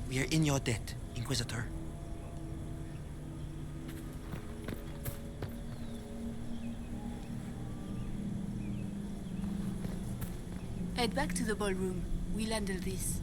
We are in your debt, Inquisitor. Head back to the ballroom. We'll handle this.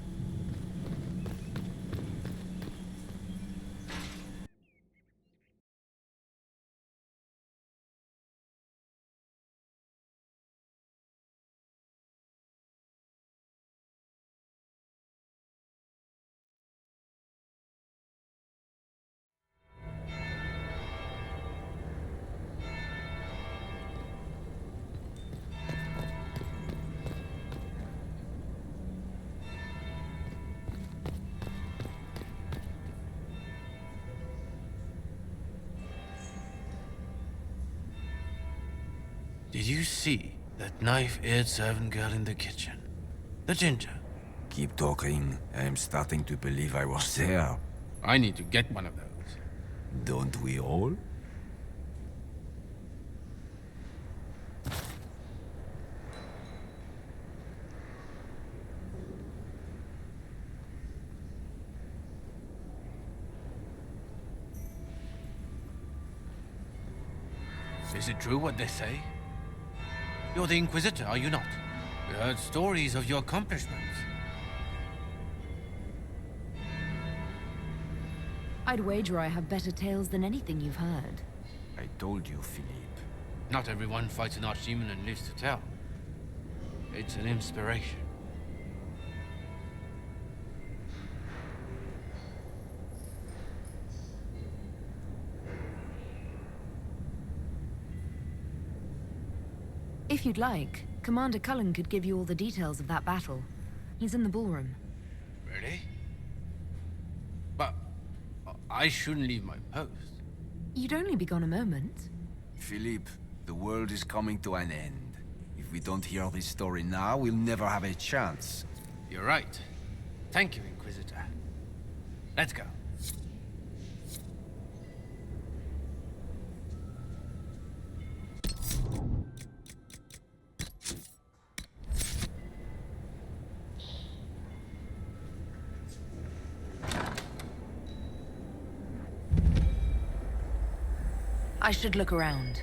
Did you see that knife-eared servant girl in the kitchen? The ginger. Keep talking. I am starting to believe I was there. I need to get one of those. Don't we all? Is it true what they say? You're the Inquisitor, are you not? We heard stories of your accomplishments. I'd wager I have better tales than anything you've heard. I told you, Philippe. Not everyone fights an archdemon and lives to tell. It's an inspiration. If you'd like, Commander Cullen could give you all the details of that battle. He's in the ballroom. Really? But I shouldn't leave my post. You'd only be gone a moment. Philippe, the world is coming to an end. If we don't hear this story now, we'll never have a chance. You're right. Thank you, Inquisitor. Let's go. I should look around.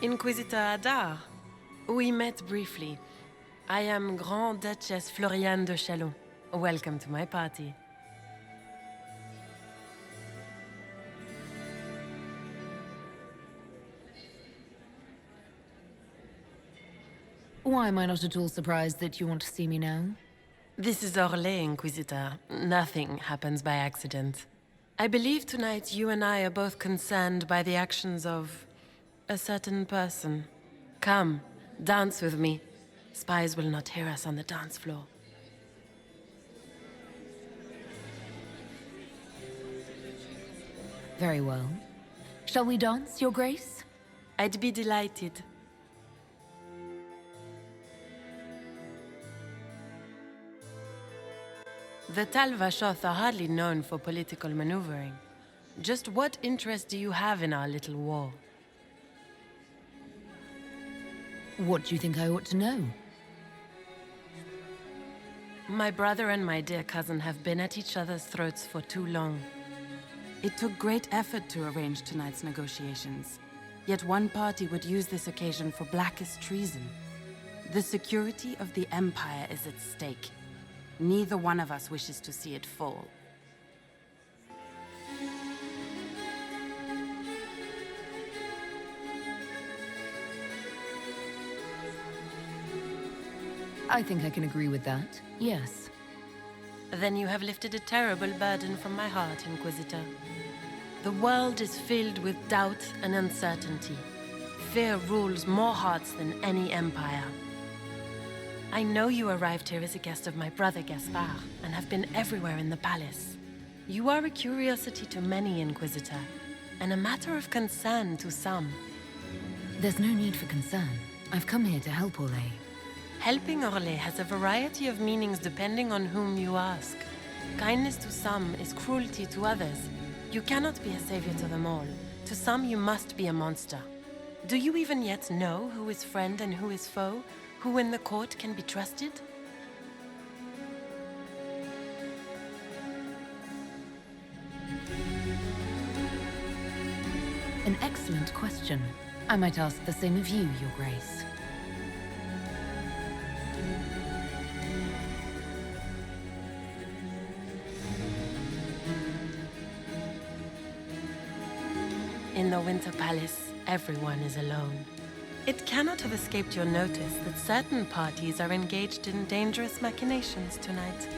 Inquisitor Adar. We met briefly. I am Grand Duchess Floriane de Chalon. Welcome to my party. Why am I not at all surprised that you want to see me now? This is Orlais, Inquisitor. Nothing happens by accident. I believe tonight you and I are both concerned by the actions of a certain person. Come, dance with me. Spies will not hear us on the dance floor. Very well. Shall we dance, Your Grace? I'd be delighted. The Tal Vashoth are hardly known for political maneuvering. Just what interest do you have in our little war? What do you think I ought to know? My brother and my dear cousin have been at each other's throats for too long. It took great effort to arrange tonight's negotiations. Yet one party would use this occasion for blackest treason. The security of the Empire is at stake. Neither one of us wishes to see it fall. I think I can agree with that, yes. Then you have lifted a terrible burden from my heart, Inquisitor. The world is filled with doubt and uncertainty. Fear rules more hearts than any empire. I know you arrived here as a guest of my brother Gaspard, and have been everywhere in the palace. You are a curiosity to many, Inquisitor, and a matter of concern to some. There's no need for concern. I've come here to help Orlais. Helping Orlais has a variety of meanings depending on whom you ask. Kindness to some is cruelty to others. You cannot be a savior to them all. To some, you must be a monster. Do you even yet know who is friend and who is foe? Who in the court can be trusted? An excellent question. I might ask the same of you, Your Grace. In the Winter Palace, everyone is alone. It cannot have escaped your notice that certain parties are engaged in dangerous machinations tonight.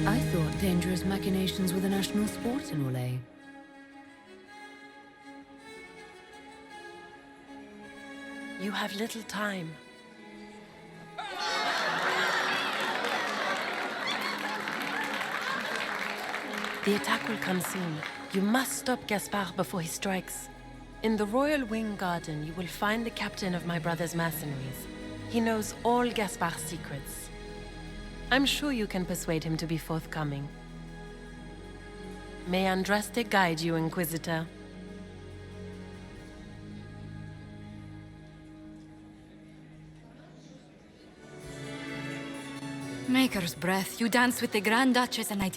I thought dangerous machinations were the national sport in Orlais. You have little time. The attack will come soon. You must stop Gaspard before he strikes. In the Royal Wing Garden, you will find the captain of my brother's mercenaries. He knows all Gaspard's secrets. I'm sure you can persuade him to be forthcoming. May Andraste guide you, Inquisitor. Maker's breath, you dance with the Grand Duchess and I